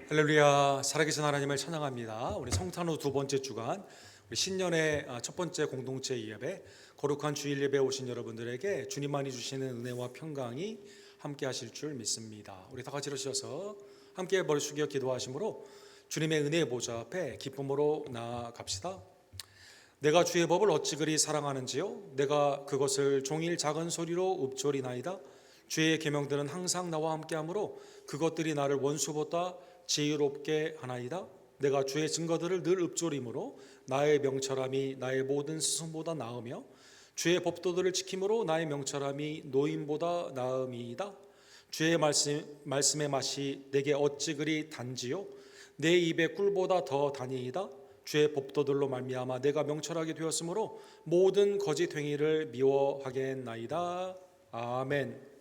할렐루야. 살아계신 하나님을 찬양합니다. 우리 성탄 후 두 번째 주간, 우리 신년의 첫 번째 공동체 예배, 거룩한 주일 예배에 오신 여러분들에게 주님만이 주시는 은혜와 평강이 함께 하실 줄 믿습니다. 우리 다 같이 일어서서 함께 머리 숙여 기도하심으로 주님의 은혜의 보좌 앞에 기쁨으로 나아갑시다. 내가 주의 법을 어찌 그리 사랑하는지요? 내가 그것을 종일 작은 소리로 읊조리나이다. 주의 계명들은 항상 나와 함께하므로 그것들이 나를 원수보다 지혜롭게 하나이다. 내가 주의 증거들을 늘 읊조림으로 나의 명철함이 나의 모든 스승보다 나으며 주의 법도들을 지킴으로 나의 명철함이 노인보다 나음이이다. 주의 말씀의 맛이 내게 어찌 그리 단지요? 내 입의 꿀보다 더 다니이다. 주의 법도들로 말미암아 내가 명철하게 되었으므로 모든 거짓 행위를 미워하겠나이다. 아멘.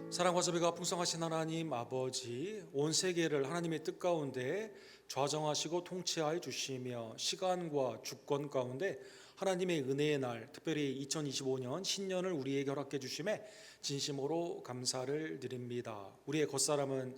사랑과 자비가 풍성하신 하나님 아버지, 온 세계를 하나님의 뜻 가운데 좌정하시고 통치하여 주시며 시간과 주권 가운데 하나님의 은혜의 날, 특별히 2025년 신년을 우리에게 허락해 주심에 진심으로 감사를 드립니다. 우리의 겉사람은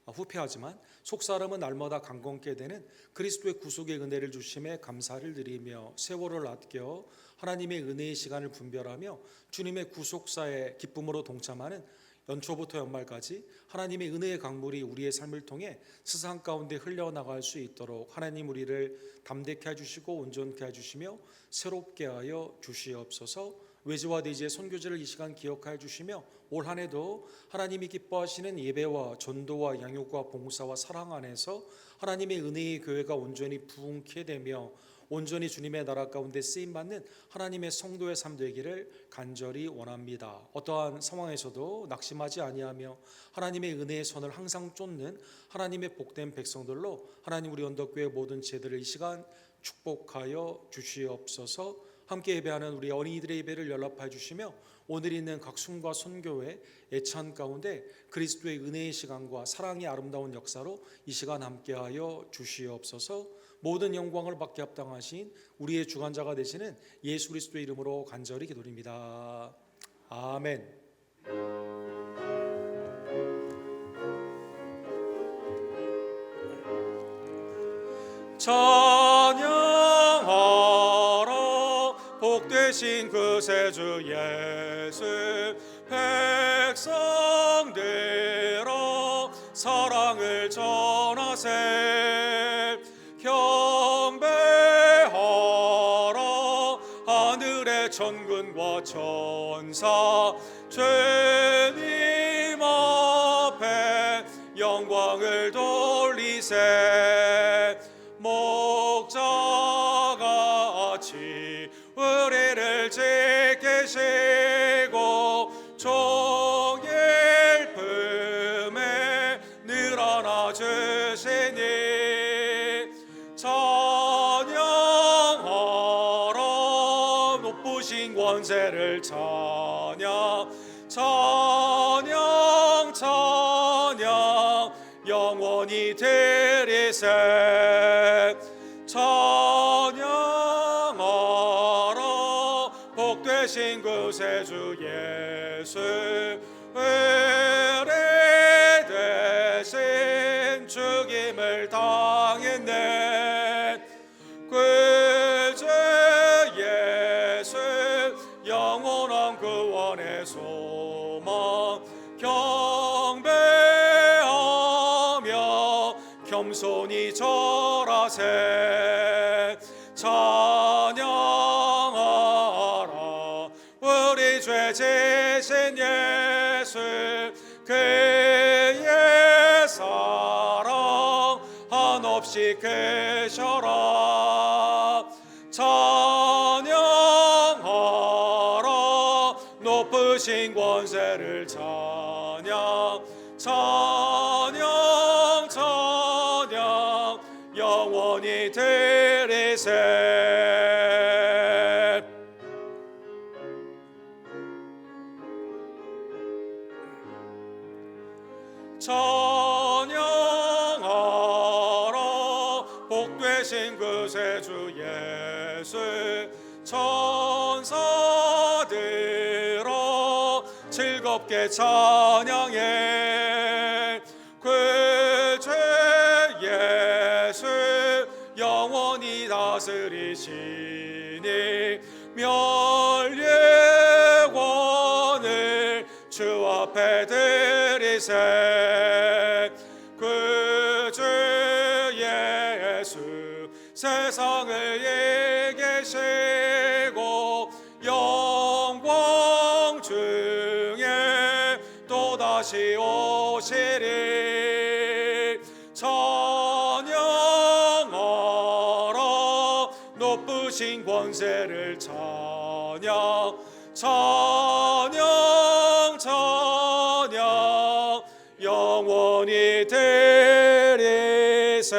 후패하지만 속사람은 날마다 강건케 되는 그리스도의 구속의 은혜를 주심에 감사를 드리며 세월을 아껴 하나님의 은혜의 시간을 분별하며 주님의 구속사에 기쁨으로 동참하는 연초부터 연말까지 하나님의 은혜의 강물이 우리의 삶을 통해 세상 가운데 흘려나갈 수 있도록 하나님 우리를 담대케 해주시고 온전케 해주시며 새롭게 하여 주시옵소서. 외지와 내지의 선교제를 이 시간 기억하여 주시며 올 한 해도 하나님이 기뻐하시는 예배와 전도와 양육과 봉사와 사랑 안에서 하나님의 은혜의 교회가 온전히 부흥케 되며 온전히 주님의 나라 가운데 쓰임받는 하나님의 성도의 삶 되기를 간절히 원합니다. 어떠한 상황에서도 낙심하지 아니하며 하나님의 은혜의 선을 항상 쫓는 하나님의 복된 백성들로 하나님 우리 언덕교회 모든 제들을 이 시간 축복하여 주시옵소서. 함께 예배하는 우리 어린이들의 예배를 연락하여 주시며 오늘 있는 각 순과 선교회 애찬 가운데 그리스도의 은혜의 시간과 사랑의 아름다운 역사로 이 시간 함께하여 주시옵소서. 모든 영광을 받게 합당하신 우리의 주관자가 되시는 예수 그리스도의 이름으로 간절히 기도드립니다. 아멘. 찬양하라 복되신 그 세주 예수 백성들아 사랑을 전하세 경배하라 하늘의 천군과 천사 주님 앞에 영광을 돌리세 목자같이 우리를 지키시고 종일 품에 늘 안아주시니 찬양하라 높으신 권세를 찬양 찬양 찬양 영원히 드리세 찬양하라 복되신 그 세주 예수 의리 대신 죽임을 당했네 구주 예수 영원한 구원의 소망 경배하며 겸손히 절하세 찬양하라 우리 죄 지신 예수 그의 사랑 한없이 크셔라 찬양하라 높으신 권세를 찬양 찬양 찬양 영원히 드리세 찬양하라 복되신 그 세주 예수 천사들아 즐겁게 찬양해 그 죄 예수 영원히 다스리시니 멸류의 권을 주 앞에 드리세 그 주 예수 세상을 이기시고 영광 중에 또다시 오시리 찬양하라 높으신 권세를 찬양 찬양 찬양 영원히 드리세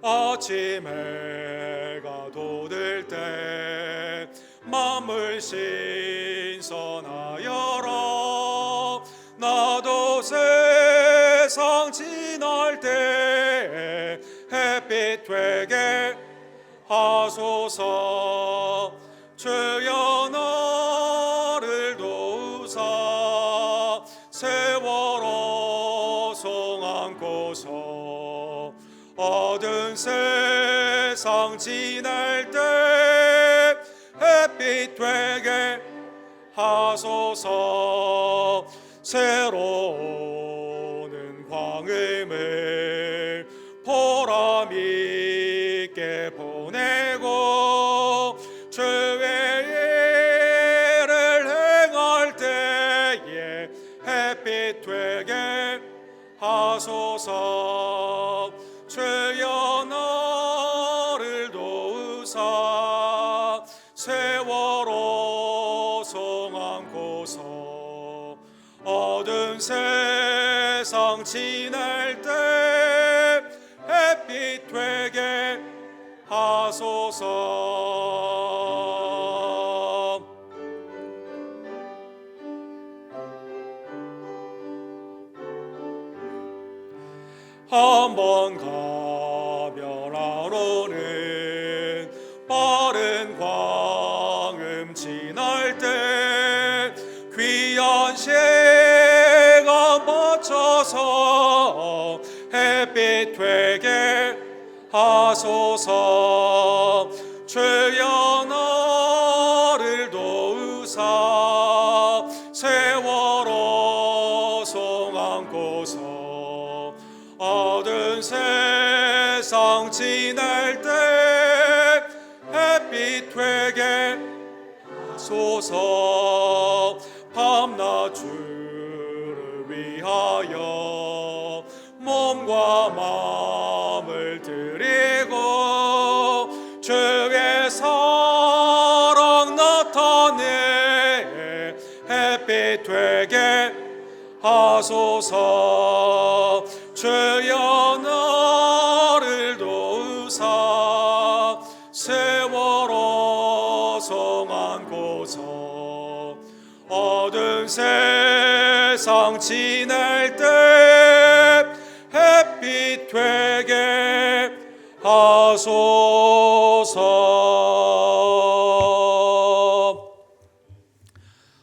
아침 해가 돋을 때 맘을 신선하여라 나도 세상 지날 때 햇빛 되게 하소서 주여 나를 도우사 세월호 송 안고서 어두운 세상 지날 때 햇빛 되게 하소서 새로운 광음을 보람 있게 보내고 주의 일을 행할 때에 햇빛 되게 하소서 주여 나를 도우사 세월호 송 안고서 어두운 세상 지날 때 햇빛 되게 하소서 한번 가면 하루는 빠른 광음 지날 때 귀한 시간 맞춰서 햇빛 되게 하소서 주여 나를 도우사 세월호 송 안고서 어두운 세상 지날 때 햇빛 되게 하소서 밤낮 주를 위하여 몸과 마음을 드리고 주의 사랑 나타내 햇빛 되게 하소서 주여 나를 도우사 세월호 송 안고서 어두운 세상 지날 때 햇빛 되게 하소서.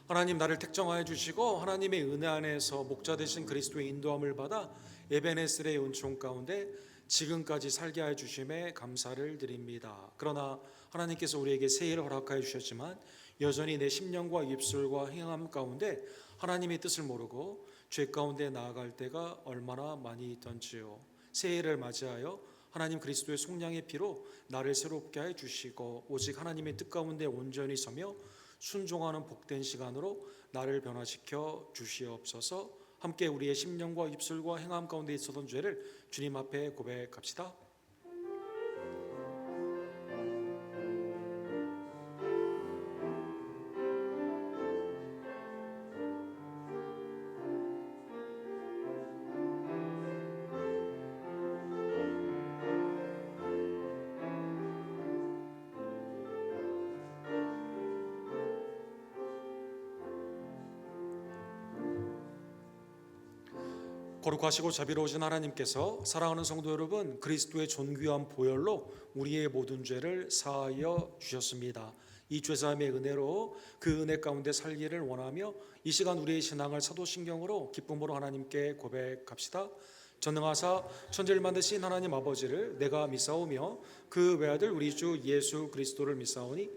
하나님 나를 택정하여 주시고 하나님의 은혜 안에서 목자 되신 그리스도의 인도함을 받아 에베네셀의 은총 가운데 지금까지 살게 하여 주심에 감사를 드립니다. 그러나 하나님께서 우리에게 새해를 허락하여 주셨지만 여전히 내 심령과 입술과 행함 가운데 하나님의 뜻을 모르고 죄 가운데 나아갈 때가 얼마나 많이 있던지요. 새해를 맞이하여 하나님 그리스도의 속량의 피로 나를 새롭게 하여 주시고 오직 하나님의 뜻 가운데 온전히 서며 순종하는 복된 시간으로 나를 변화시켜 주시옵소서. 함께 우리의 심령과 입술과 행함 가운데 있었던 죄를 주님 앞에 고백합시다. 거룩하시고 자비로우신 하나님께서 사랑하는 성도 여러분, 그리스도의 존귀한 보혈로 우리의 모든 죄를 사하여 주셨습니다. 이 죄사함의 은혜로 그 은혜 가운데 살기를 원하며 이 시간 우리의 신앙을 사도신경으로 기쁨으로 하나님께 고백합시다. 전능하사 천지를 만드신 하나님 아버지를 내가 믿사오며 그 외아들 우리 주 예수 그리스도를 믿사오니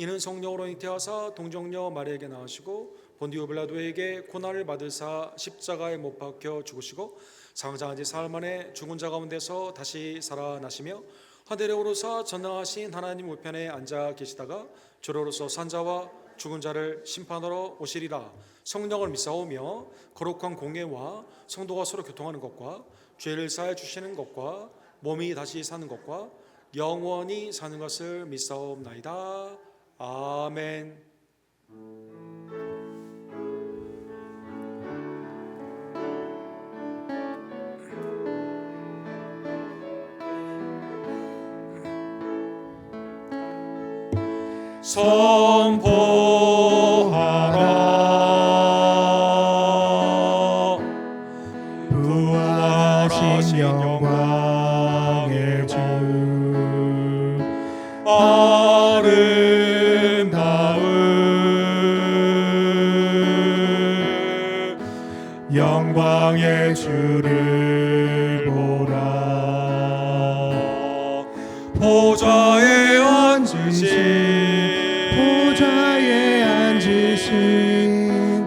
이는 성령으로 잉태하사 동정녀 마리아에게 나으시고 본디오 빌라도에게 고난을 받으사 십자가에 못 박혀 죽으시고 상장한 지 사흘 만에 죽은 자 가운데서 다시 살아나시며 하늘에 오르사 전능하신 하나님 우편에 앉아 계시다가 주로로서 산자와 죽은 자를 심판하러 오시리라. 성령을 믿사오며 거룩한 공예와 성도가 서로 교통하는 것과 죄를 사해 주시는 것과 몸이 다시 사는 것과 영원히 사는 것을 믿사옵나이다. 아멘. 선포하라. 부활하신 영광의 주 아름다운 영광의 주를 보라. 보좌에 앉으신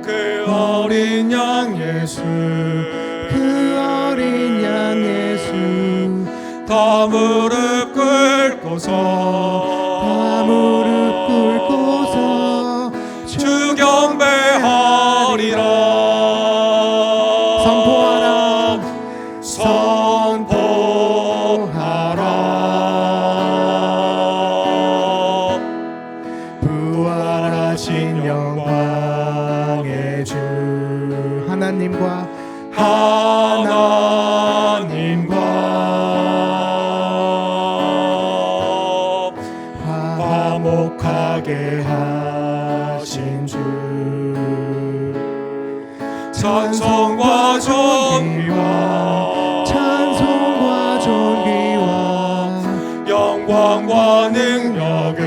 그 어린 양 예수, 그 어린 양 예수, 다 무릎 꿇고서 주 경배하리라. 선포하라. 부활하신 영광의 주 하나님과 화목하게 하신 주 찬송과 존귀와 영광과 능력을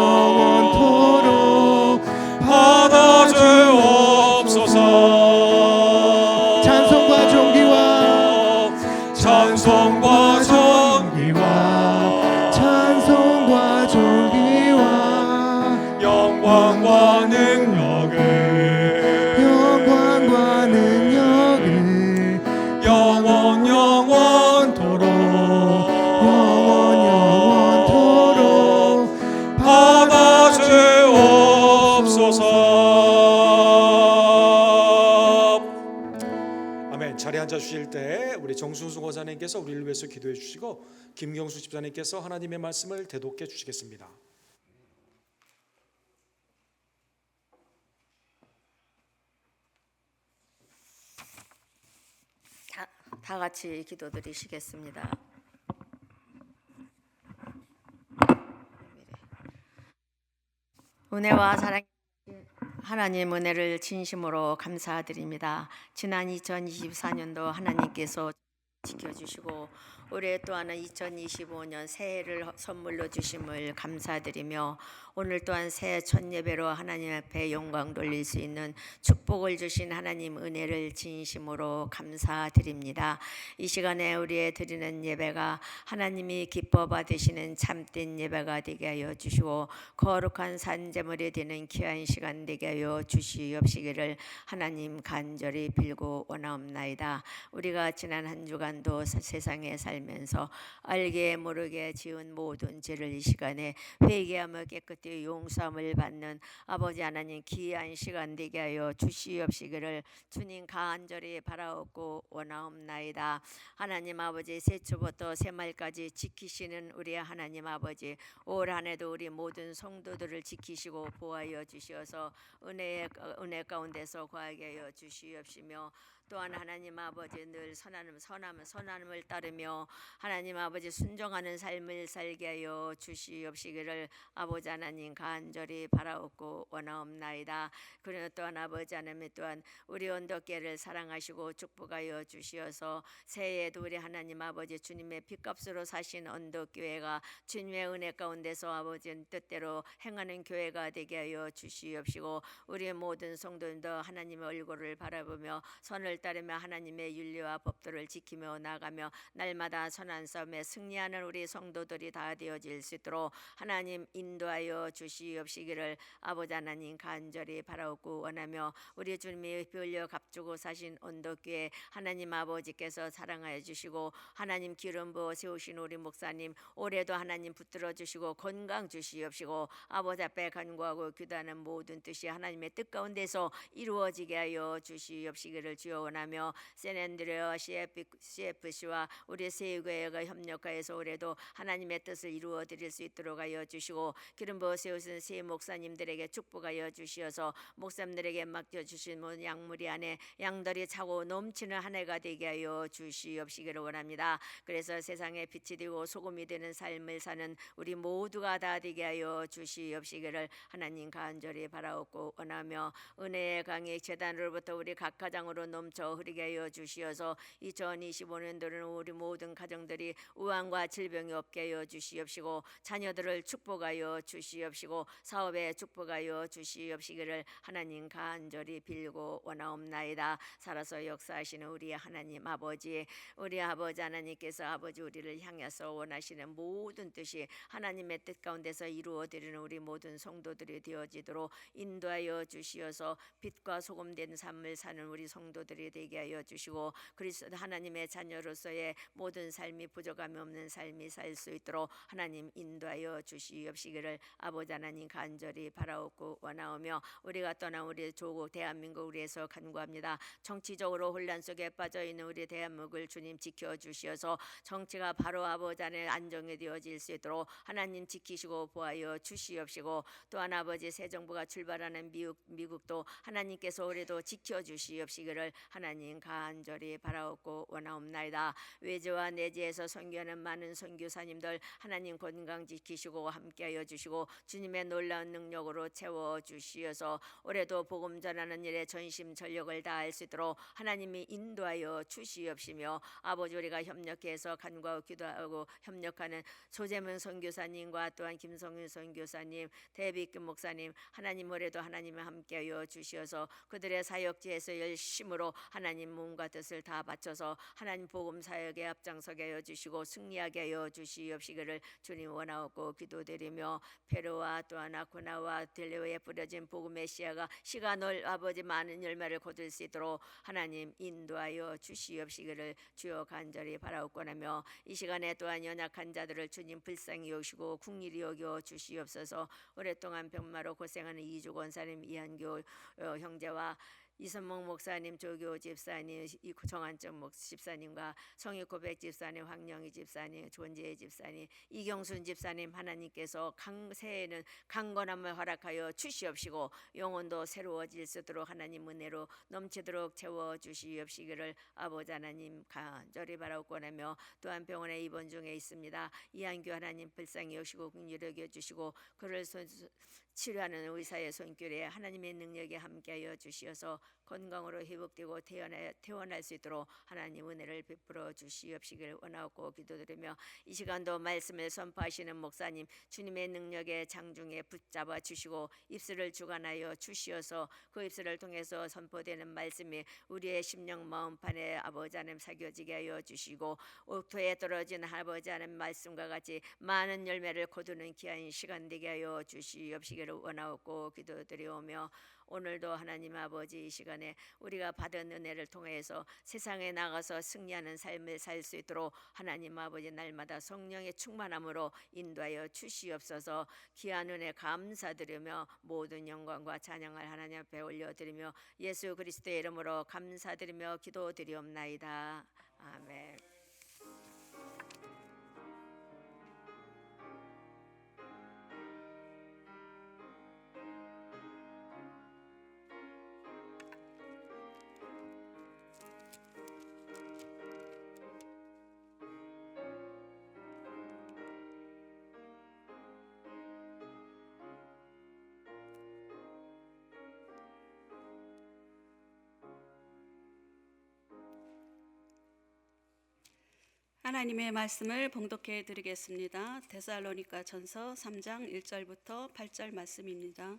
영원토록 받아 주옵소서. 찬송과 존귀와 영광과 능력을 영원토록 받아 주옵소서. 아멘. 자리에 앉아 주실 때 우리 정순수 권사님께서 우리를 위해서 기도해 주시고 김경수 집사님께서 하나님의 말씀을 대독해 주시겠습니다. 다 같이 기도드리시겠습니다. 은혜와 사랑 하나님 은혜를 진심으로 감사드립니다. 지난 2024년도 하나님께서 지켜주시고 올해 또한 2025년 새해를 선물로 주심을 감사드리며 오늘 또한 새해 첫 예배로 하나님 앞에 영광 돌릴 수 있는 축복을 주신 하나님 은혜를 진심으로 감사드립니다. 이 시간에 우리의 드리는 예배가 하나님이 기뻐 받으시는 참된 예배가 되게 하여 주시고 거룩한 산제물이 되는 귀한 시간 되게 하여 주시옵시기를 하나님 간절히 빌고 원하옵나이다. 우리가 지난 한 주간도 세상에 살면서 알게 모르게 지은 모든 죄를 이 시간에 회개하며 깨끗이 용서함을 받는 아버지 하나님 귀한 시간 되게 하여 주시옵시기를 주님 간절히 바라옵고 원하옵나이다. 하나님 아버지 새초부터 새말까지 지키시는 우리 하나님 아버지 올 한해도 우리 모든 성도들을 지키시고 보호하여 주시어서 은혜 가운데서 거하게 하여 주시옵시며 또한 하나님 아버지 늘 선함을 따르며 하나님 아버지 순종하는 삶을 살게 하여 주시옵시기를 아버지 하나님 간절히 바라옵고 원하옵나이다. 그리고 또한 아버지 하나님 또한 우리 언덕교회를 사랑하시고 축복하여 주시어서 새해에도 우리 하나님 아버지 주님의 핏값으로 사신 언덕교회가 주님의 은혜 가운데서 아버지 뜻대로 행하는 교회가 되게 하여 주시옵시고 우리의 모든 성도님도 하나님의 얼굴을 바라보며 선을 따르며 하나님의 윤리와 법도를 지키며 나가며 날마다 선한 싸움에 승리하는 우리 성도들이 다 되어질 수 있도록 하나님 인도하여 주시옵시기를 아버지 하나님 간절히 바라옵고 원하며 우리 주님이 별려 값주고 사신 언덕교회 하나님 아버지께서 사랑하여 주시고 하나님 기름 부어 세우신 우리 목사님 올해도 하나님 붙들어 주시고 건강 주시옵시고 아버지 앞에 간구하고 기도하는 모든 뜻이 하나님의 뜻 가운데서 이루어지게 하여 주시옵시기를 주여 원하며 세넨드레와 CFC와 우리 세교회가 협력하여서 올해도 하나님의 뜻을 이루어 드릴 수 있도록 하여 주시고 기름 부어 세우신 세 목사님들에게 축복하여 주시어서 목사님들에게 맡겨주신 모든 양무리 안에 양들이 차고 넘치는 한 해가 되게 하여 주시옵시기를 원합니다. 그래서 세상에 빛이 되고 소금이 되는 삶을 사는 우리 모두가 다 되게 하여 주시옵시기를 하나님 간절히 바라옵고 원하며 은혜의 강이 재단으로부터 우리 각 가정으로 넘쳐 흐르게 하여 주시어서 2025년도는 우리 모든 가정들이 우환과 질병이 없게 하여 주시옵시고 자녀들을 축복하여 주시옵시고 사업에 축복하여 주시옵시기를 하나님 간절히 빌고 원하옵나이다. 살아서 역사하시는 우리 하나님 아버지 우리 아버지 하나님께서 아버지 우리를 향해서 원하시는 모든 뜻이 하나님의 뜻 가운데서 이루어드리는 우리 모든 성도들이 되어지도록 인도하여 주시어서 빛과 소금된 삶을 사는 우리 성도들이 되게 하여 주시고 그리스도 하나님의 자녀로서의 모든 삶이 부족함이 없는 삶이 살 수 있도록 하나님 인도하여 주시옵시기를 아버지 하나님 간절히 바라옵고 원하오며 우리가 떠난 우리 조국 대한민국 위해서 간구합니다. 정치적으로 혼란 속에 빠져있는 우리 대한민국을 주님 지켜주시어서 정치가 바로 아버지 안에 안정이 되어질 수 있도록 하나님 지키시고 보하여 주시옵시고 또한 아버지 새 정부가 출발하는 미국도 하나님께서 올해도 지켜주시옵시기를 하나님 간절히 바라옵고 원하옵나이다. 외지와 내지에서 선교하는 많은 선교사님들 하나님 건강 지키시고 함께하여 주시고 주님의 놀라운 능력으로 채워주시어서 올해도 복음 전하는 일에 전심 전력을 다할 수 있도록 하나님이 인도하여 주시옵시며 아버지 우리가 협력해서 간구하고 기도하고 협력하는 소재문 선교사님과 또한 김성윤 선교사님 대비김 목사님 하나님 올해도 하나님이 함께하여 주시어서 그들의 사역지에서 열심으로 하나님 몸과 뜻을 다 바쳐서 하나님 복음 사역에 앞장서게 하여 주시고 승리하게 하여 주시옵시기를 주님 원하옵고 기도드리며 페루와 또한 아쿠나와 델레오에 뿌려진 복음의 씨앗가 시간을 아버지 많은 열매를 거둘 수 있도록 하나님 인도하여 주시옵시기를 주여 간절히 바라옵고나며 이 시간에 또한 연약한 자들을 주님 불쌍히 여기시고 국리히 여겨 주시옵소서. 오랫동안 병마로 고생하는 이주 권사님 이한교 형제와 이선목 목사님, 조교 집사님, 정한정 집사님과 성익고백 집사님, 황영희 집사님, 존재의 집사님, 이경순 집사님 하나님께서 새해에는 강건함을 허락하여 주시옵시고 영혼도 새로워질 수 있도록 하나님 은혜로 넘치도록 채워주시옵시기를 아버지 하나님 간절히 바라옵고 하며 또한 병원에 입원 중에 있습니다. 이한규 하나님 불쌍히 여기시고 긍휼히 여겨주시고 그를 치료하는 의사의 손길에 하나님의 능력에 함께하여 주시어서 건강으로 회복되고 태어날 수 있도록 하나님 은혜를 베풀어 주시옵시기를 원하고 기도드리며 이 시간도 말씀을 선포하시는 목사님 주님의 능력에 장중에 붙잡아 주시고 입술을 주관하여 주시어서 그 입술을 통해서 선포되는 말씀이 우리의 심령 마음판에 아버지 하나님 새겨지게 하여 주시고 옥토에 떨어진 아버지 하나님 말씀과 같이 많은 열매를 거두는 귀한 시간 되게 하여 주시옵시기를 원하고 기도드리오며 오늘도 하나님 아버지 이 시간에 우리가 받은 은혜를 통해서 세상에 나가서 승리하는 삶을 살 수 있도록 하나님 아버지 날마다 성령의 충만함으로 인도하여 주시옵소서. 귀한 은혜 감사드리며 모든 영광과 찬양을 하나님 앞에 올려드리며 예수 그리스도의 이름으로 감사드리며 기도드리옵나이다. 아멘. 하나님의 말씀을 봉독해 드리겠습니다. 데살로니가 전서 3장 1절부터 8절 말씀입니다.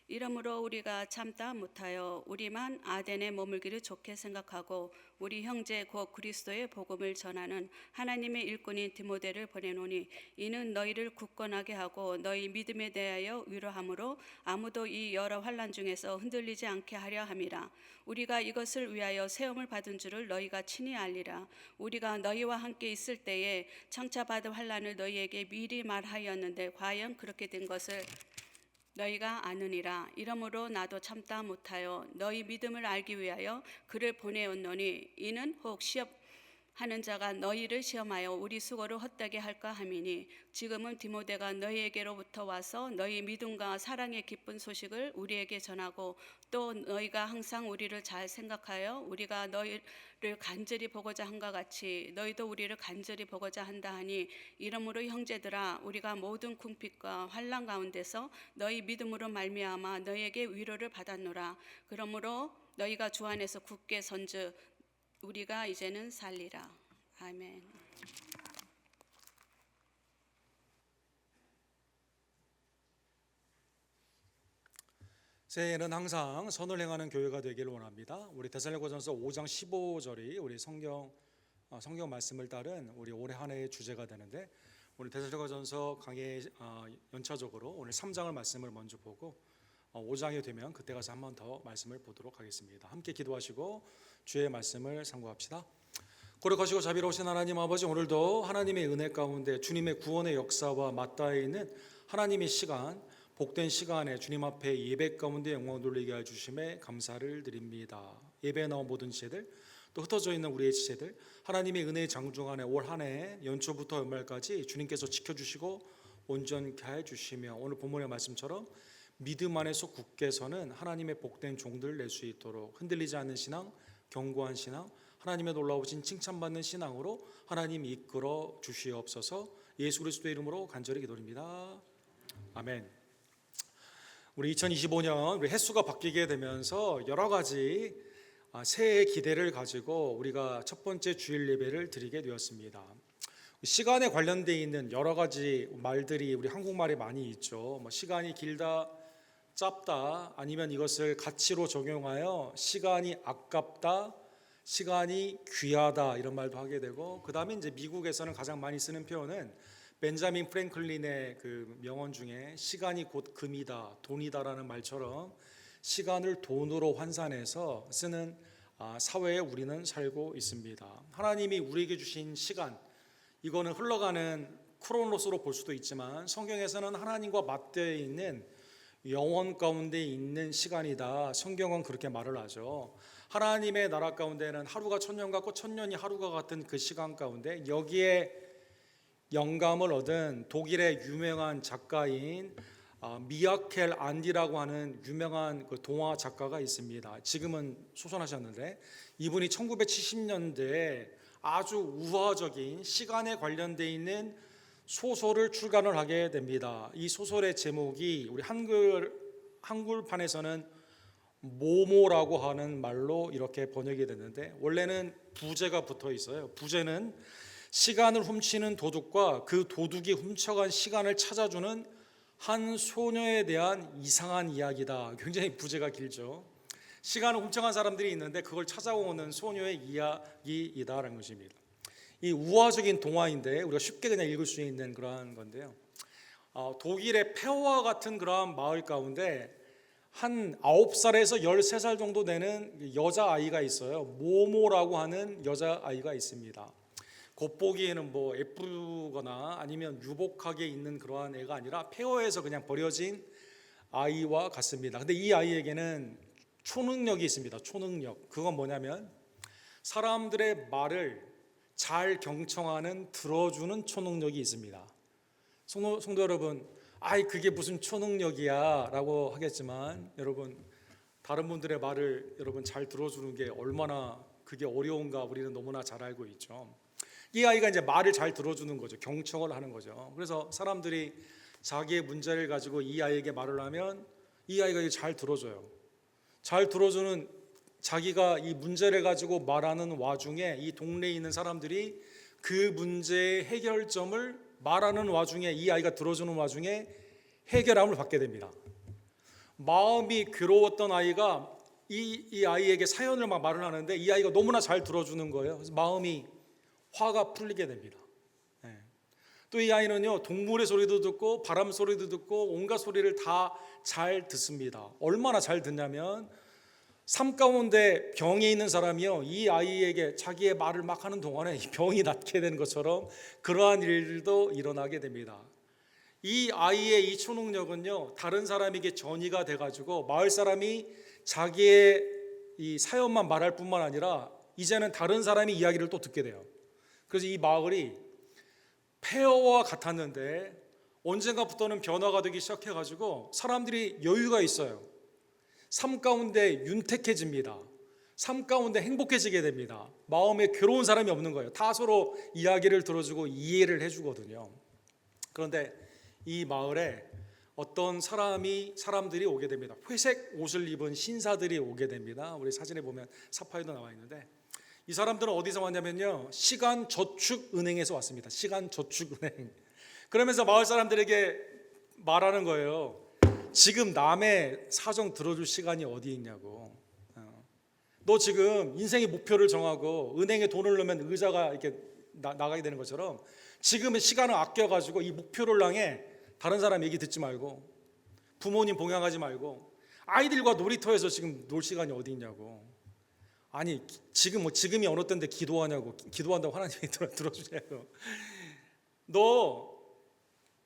이러므로 우리가 참다 못하여 우리만 아덴에 머물기를 좋게 생각하고 우리 형제 곧 그리스도의 복음을 전하는 하나님의 일꾼인 디모데를 보내노니 이는 너희를 굳건하게 하고 너희 믿음에 대하여 위로함으로 아무도 이 여러 환난 중에서 흔들리지 않게 하려 함이라. 우리가 이것을 위하여 세움을 받은 줄을 너희가 친히 알리라. 우리가 너희와 함께 있을 때에 장차 받을 환난을 너희에게 미리 말하였는데 과연 그렇게 된 것을 너희가 아느니라. 이러므로 나도 참다 못하여 너희 믿음을 알기 위하여 그를 보내었노니 이는 혹 시험하는 자가 너희를 시험하여 우리 수고를 헛되게 할까 함이니 지금은 디모데가 너희에게로부터 와서 너희 믿음과 사랑의 기쁜 소식을 우리에게 전하고 또 너희가 항상 우리를 잘 생각하여 우리가 너희를 간절히 보고자 한것 같이 너희도 우리를 간절히 보고자 한다 하니 이러므로 형제들아 우리가 모든 궁핍과 환난 가운데서 너희 믿음으로 말미암아 너희에게 위로를 받았노라. 그러므로 너희가 주 안에서 굳게 선즉 우리가 이제는 살리라. 아멘. 새해에는 항상 선을 행하는 교회가 되기를 원합니다. 우리 데살로니가전서 5장 15절이 우리 성경 말씀을 따른 우리 올해 한 해의 주제가 되는데 우리 데살로니가전서 강의 연차적으로 오늘 3장을 말씀을 먼저 보고 5장이 되면 그때 가서 한 번 더 말씀을 보도록 하겠습니다. 함께 기도하시고 주의 말씀을 상고합시다. 거룩하시고 자비로우신 하나님 아버지, 오늘도 하나님의 은혜 가운데 주님의 구원의 역사와 맞닿아 있는 하나님의 시간, 복된 시간에 주님 앞에 예배 가운데 영광 돌리게 해주심에 감사를 드립니다. 예배에 나온 모든 지체들, 또 흩어져 있는 우리의 지체들, 하나님의 은혜의 장중 안에 올 한 해 연초부터 연말까지 주님께서 지켜주시고 온전케 해주시며 오늘 본문의 말씀처럼 믿음 안에서 굳게 서는 하나님의 복된 종들 낼 수 있도록 흔들리지 않는 신앙, 견고한 신앙, 하나님의 놀라우신 칭찬받는 신앙으로 하나님 이끌어 주시옵소서. 예수 그리스도의 이름으로 간절히 기도드립니다. 아멘. 우리 2025년 우리 횟수가 바뀌게 되면서 여러 가지 새해의 기대를 가지고 우리가 첫 번째 주일 예배를 드리게 되었습니다. 시간에 관련되어 있는 여러 가지 말들이 우리 한국말에 많이 있죠. 시간이 길다, 짧다, 아니면 이것을 가치로 적용하여 시간이 아깝다, 시간이 귀하다 이런 말도 하게 되고, 그 다음에 이제 미국에서는 가장 많이 쓰는 표현은 벤자민 프랭클린의 그 명언 중에 시간이 곧 금이다, 돈이다라는 말처럼 시간을 돈으로 환산해서 쓰는 사회에 우리는 살고 있습니다. 하나님이 우리에게 주신 시간, 이거는 흘러가는 크로노스로 볼 수도 있지만 성경에서는 하나님과 맞대어 있는 영원 가운데 있는 시간이다. 성경은 그렇게 말을 하죠. 하나님의 나라 가운데는 하루가 천년 같고 천년이 하루가 같은 그 시간 가운데 여기에 영감을 얻은 독일의 유명한 작가인 미하켈 안디라고 하는 유명한 그 동화 작가가 있습니다. 지금은 소선하셨는데 이분이 1970년대에 아주 우화적인 시간에 관련되어 있는 소설을 출간을 하게 됩니다. 이 소설의 제목이 우리 한글판에서는 모모라고 하는 말로 이렇게 번역이 됐는데 원래는 부제가 붙어 있어요. 부제는 시간을 훔치는 도둑과 그 도둑이 훔쳐간 시간을 찾아주는 한 소녀에 대한 이상한 이야기다. 굉장히 부제가 길죠. 시간을 훔쳐간 사람들이 있는데 그걸 찾아오는 소녀의 이야기이다라는 것입니다. 이 우화적인 동화인데 우리가 쉽게 그냥 읽을 수 있는 그러한 건데요. 독일의 폐허와 같은 그러한 마을 가운데 한 9살에서 13살 정도 되는 여자아이가 있어요. 모모라고 하는 여자아이가 있습니다. 겉보기에는 예쁘거나 아니면 유복하게 있는 그러한 애가 아니라 폐허에서 그냥 버려진 아이와 같습니다. 근데 이 아이에게는 초능력이 있습니다. 초능력. 그건 뭐냐면 사람들의 말을 잘 경청하는 들어주는 초능력이 있습니다. 성도 여러분, 그게 무슨 초능력이야 라고 하겠지만 여러분, 다른 분들의 말을 여러분 잘 들어주는 게 얼마나 그게 어려운가 우리는 너무나 잘 알고 있죠. 이 아이가 이제 말을 잘 들어주는 거죠. 경청을 하는 거죠. 그래서 사람들이 자기의 문제를 가지고 이 아이에게 말을 하면 이 아이가 잘 들어줘요. 잘 들어주는 자기가 이 문제를 가지고 말하는 와중에 이 동네에 있는 사람들이 그 문제의 해결점을 말하는 와중에, 이 아이가 들어주는 와중에 해결함을 받게 됩니다. 마음이 괴로웠던 아이가 이 아이에게 사연을 막 말을 하는데 이 아이가 너무나 잘 들어주는 거예요. 그래서 마음이 화가 풀리게 됩니다. 또 이 아이는요, 동물의 소리도 듣고 바람 소리도 듣고 온갖 소리를 다 잘 듣습니다. 얼마나 잘 듣냐면 삶 가운데 병이 있는 사람이요, 이 아이에게 자기의 말을 막 하는 동안에 이 병이 낫게 되는 것처럼 그러한 일들도 일어나게 됩니다. 이 아이의 이 초능력은요, 다른 사람에게 전이가 돼가지고 마을 사람이 자기의 이 사연만 말할 뿐만 아니라 이제는 다른 사람의 이야기를 또 듣게 돼요. 그래서 이 마을이 폐허와 같았는데 언젠가부터는 변화가 되기 시작해가지고 사람들이 여유가 있어요. 삶 가운데 윤택해집니다. 삶 가운데 행복해지게 됩니다. 마음에 괴로운 사람이 없는 거예요. 다 서로 이야기를 들어주고 이해를 해주거든요. 그런데 이 마을에 어떤 사람들이 오게 됩니다. 회색 옷을 입은 신사들이 오게 됩니다. 우리 사진에 보면 사파이도 나와 있는데, 이 사람들은 어디서 왔냐면요, 시간저축은행에서 왔습니다. 시간저축은행. 그러면서 마을 사람들에게 말하는 거예요. 지금 남의 사정 들어줄 시간이 어디 있냐고. 너 지금 인생의 목표를 정하고 은행에 돈을 넣으면 의자가 이렇게 나가게 되는 것처럼 지금의 시간을 아껴가지고 이 목표를 향해 다른 사람 얘기 듣지 말고, 부모님 봉양하지 말고, 아이들과 놀이터에서 지금 놀 시간이 어디 있냐고. 아니 지금이 어느 때인데 기도하냐고. 기도한다고 하나님이 들어주냐고. 너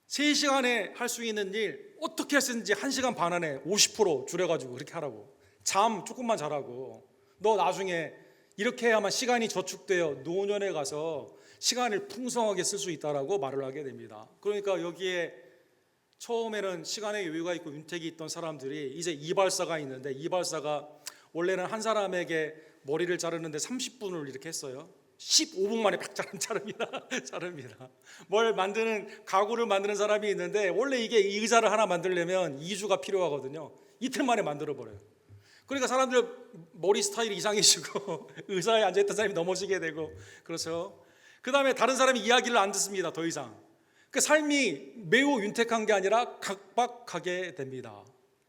3시간에 할 수 있는 일 어떻게 했는지 1시간 반 안에 50% 줄여가지고 그렇게 하라고. 잠 조금만 자라고. 너 나중에 이렇게 해야만 시간이 저축되어 노년에 가서 시간을 풍성하게 쓸 수 있다라고 말을 하게 됩니다. 그러니까 여기에 처음에는 시간의 여유가 있고 윤택이 있던 사람들이 이제 이발사가 있는데, 이발사가 원래는 한 사람에게 머리를 자르는데 30분을 이렇게 했어요. 15분 만에 팍 자릅니다. 뭘 만드는, 가구를 만드는 사람이 있는데 원래 이게 이 의자를 하나 만들려면 2주가 필요하거든요. 이틀 만에 만들어 버려요. 그러니까 사람들 머리 스타일이 이상해지고 의자에 앉아있던 사람이 넘어지게 되고, 그렇죠. 그 다음에 다른 사람이 이야기를 안 듣습니다. 더 이상 그 삶이 매우 윤택한 게 아니라 각박하게 됩니다.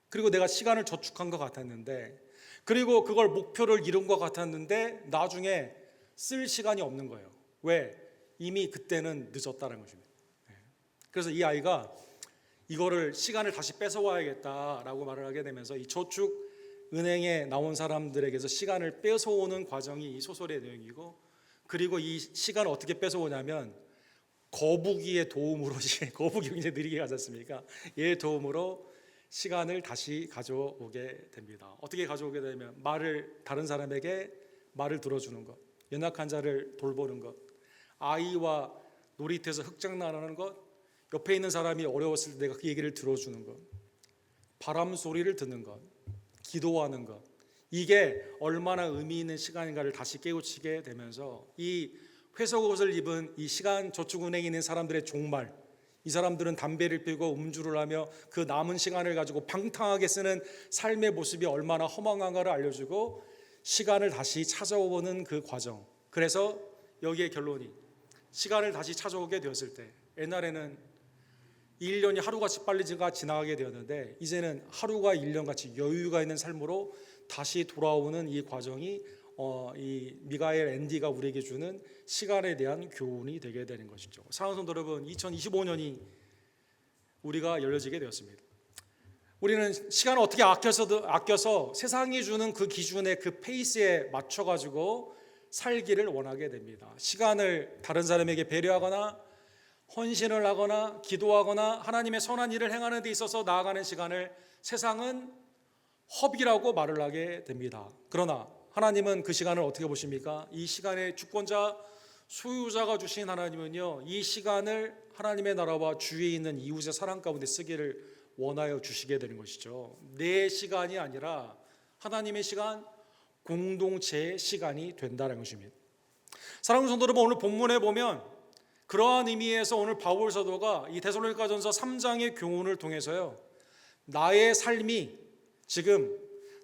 그리고 내가 시간을 저축한 것 같았는데, 그리고 그걸 목표를 이룬 것 같았는데 나중에 쓸 시간이 없는 거예요. 왜? 이미 그때는 늦었다는 것입니다. 그래서 이 아이가 이거를 시간을 다시 뺏어와야겠다라고 말을 하게 되면서 이 저축은행에 나온 사람들에게서 시간을 뺏어오는 과정이 이 소설의 내용이고, 그리고 이 시간을 어떻게 뺏어오냐면 거북이의 도움으로, 거북이 굉장히 느리게 가지 않습니까? 얘의 도움으로 시간을 다시 가져오게 됩니다. 어떻게 가져오게 되면 다른 사람에게 말을 들어주는 것, 연약한 자를 돌보는 것, 아이와 놀이터에서 흑장난하는 것, 옆에 있는 사람이 어려웠을 때 내가 그 얘기를 들어주는 것, 바람 소리를 듣는 것, 기도하는 것, 이게 얼마나 의미 있는 시간인가를 다시 깨우치게 되면서 이 회색 옷을 입은 이 시간저축은행에 있는 사람들의 종말, 이 사람들은 담배를 피우고 음주를 하며 그 남은 시간을 가지고 방탕하게 쓰는 삶의 모습이 얼마나 허망한가를 알려주고 시간을 다시 찾아오는 그 과정. 그래서 여기에 결론이, 시간을 다시 찾아오게 되었을 때, 옛날에는 1년이 하루같이 빨리 지나가게 되었는데 이제는 하루가 1년같이 여유가 있는 삶으로 다시 돌아오는 이 과정이 이 미가엘 앤디가 우리에게 주는 시간에 대한 교훈이 되게 되는 것이죠. 사랑하는 성도 여러분, 2025년이 우리가 열려지게 되었습니다. 우리는 시간을 어떻게 아껴서 세상이 주는 그 기준의 그 페이스에 맞춰가지고 살기를 원하게 됩니다. 시간을 다른 사람에게 배려하거나 헌신을 하거나 기도하거나 하나님의 선한 일을 행하는 데 있어서 나아가는 시간을 세상은 허비라고 말을 하게 됩니다. 그러나 하나님은 그 시간을 어떻게 보십니까? 이 시간의 주권자, 소유자가 주신 하나님은요, 이 시간을 하나님의 나라와 주위에 있는 이웃의 사랑 가운데 쓰기를 원하여 주시게 되는 것이죠. 내 시간이 아니라 하나님의 시간, 공동체의 시간이 된다는 것입니다. 사랑하는 성도 여러분, 오늘 본문에 보면 그러한 의미에서 오늘 바울 사도가 이 데살로니가전서 3장의 교훈을 통해서요, 나의 삶이 지금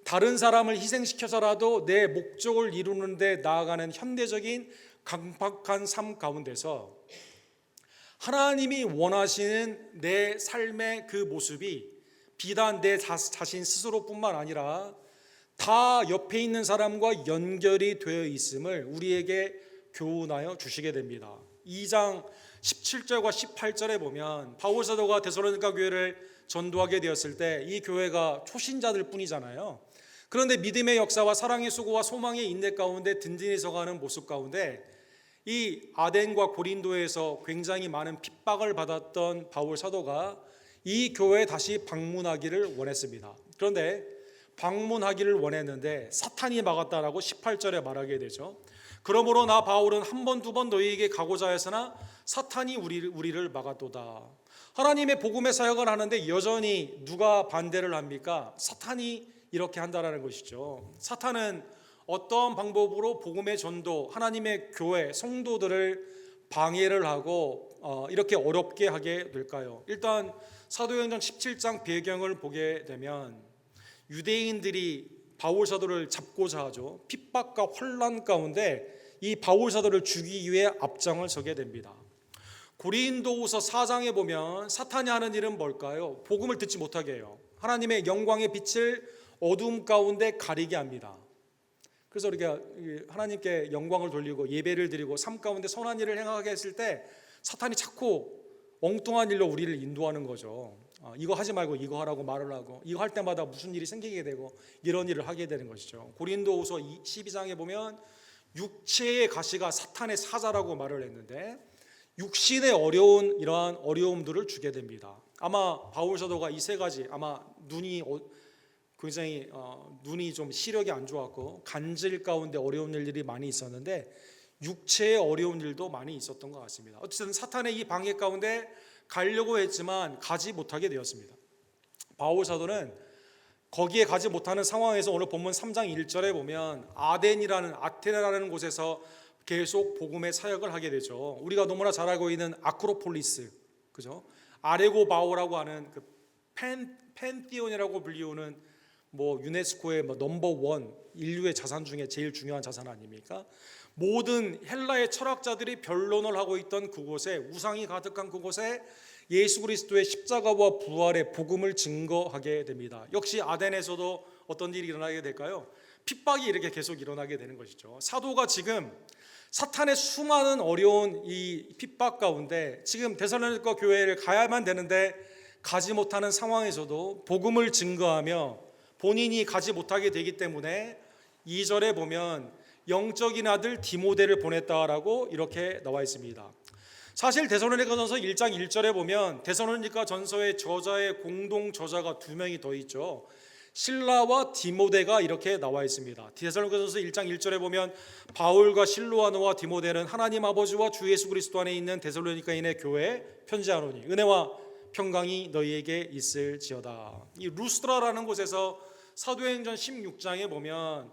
다른 사람을 희생시켜서라도 내 목적을 이루는 데 나아가는 현대적인 강박한 삶 가운데서 하나님이 원하시는 내 삶의 그 모습이 비단 내 자신 스스로뿐만 아니라 다 옆에 있는 사람과 연결이 되어 있음을 우리에게 교훈하여 주시게 됩니다. 2장 17절과 18절에 보면 바울 사도가 데살로니가 교회를 전도하게 되었을 때 이 교회가 초신자들 뿐이잖아요. 그런데 믿음의 역사와 사랑의 수고와 소망의 인내 가운데 든든히 서가는 모습 가운데 이 아덴과 고린도에서 굉장히 많은 핍박을 받았던 바울 사도가 이 교회에 다시 방문하기를 원했습니다. 그런데 방문하기를 원했는데 사탄이 막았다라고 18절에 말하게 되죠. 그러므로 나 바울은 한 번 두 번 너희에게 가고자 했으나 사탄이 우리를 막았도다. 하나님의 복음의 사역을 하는데 여전히 누가 반대를 합니까? 사탄이 이렇게 한다라는 것이죠. 사탄은 어떤 방법으로 복음의 전도, 하나님의 교회, 성도들을 방해를 하고 이렇게 어렵게 하게 될까요? 일단 사도행전 17장 배경을 보게 되면 유대인들이 바울 사도를 잡고자 하죠. 핍박과 혼란 가운데 이 바울 사도를 죽이기 위해 앞장을 서게 됩니다. 고린도후서 4장에 보면 사탄이 하는 일은 뭘까요? 복음을 듣지 못하게 해요. 하나님의 영광의 빛을 어둠 가운데 가리게 합니다. 그래서 우리가 하나님께 영광을 돌리고 예배를 드리고 삶 가운데 선한 일을 행하게 했을 때 사탄이 자꾸 엉뚱한 일로 우리를 인도하는 거죠. 이거 하지 말고 이거 하라고 말을 하고 이거 할 때마다 무슨 일이 생기게 되고 이런 일을 하게 되는 것이죠. 고린도후서 12장에 보면 육체의 가시가 사탄의 사자라고 말을 했는데 육신의 어려운 이러한 어려움들을 주게 됩니다. 아마 바울 사도가 이 세 가지 아마 눈이 굉장히 눈이 좀 시력이 안 좋았고 간질 가운데 어려운 일들이 많이 있었는데 육체의 어려운 일도 많이 있었던 것 같습니다. 어쨌든 사탄의 이 방해 가운데 가려고 했지만 가지 못하게 되었습니다. 바울 사도는 거기에 가지 못하는 상황에서 오늘 본문 3장 1절에 보면 아테네라는 곳에서 계속 복음의 사역을 하게 되죠. 우리가 너무나 잘 알고 있는 아크로폴리스, 그죠? 아레고바오라고 하는 그 펜티온이라고 불리우는 유네스코의 넘버 원 인류의 자산 중에 제일 중요한 자산 아닙니까? 모든 헬라의 철학자들이 변론을 하고 있던 그곳에 우상이 가득한 그곳에 예수 그리스도의 십자가와 부활의 복음을 증거하게 됩니다. 역시 아덴에서도 어떤 일이 일어나게 될까요? 핍박이 이렇게 계속 일어나게 되는 것이죠. 사도가 지금 사탄의 수많은 어려운 이 핍박 가운데 지금 데살로니가 교회를 가야만 되는데 가지 못하는 상황에서도 복음을 증거하며 본인이 가지 못하게 되기 때문에 2절에 보면 영적인 아들 디모데를 보냈다라고 이렇게 나와 있습니다. 사실 데살로니가전서 1장 1절에 보면 데살로니가전서의 저자의 공동 저자가 두 명이 더 있죠. 실라와 디모데가 이렇게 나와 있습니다. 데살로니가전서 1장 1절에 보면 바울과 실로아노와 디모데는 하나님 아버지와 주 예수 그리스도 안에 있는 데살로니가인의 교회에 편지하노니 은혜와 평강이 너희에게 있을지어다. 이 루스드라라는 곳에서 사도행전 16장에 보면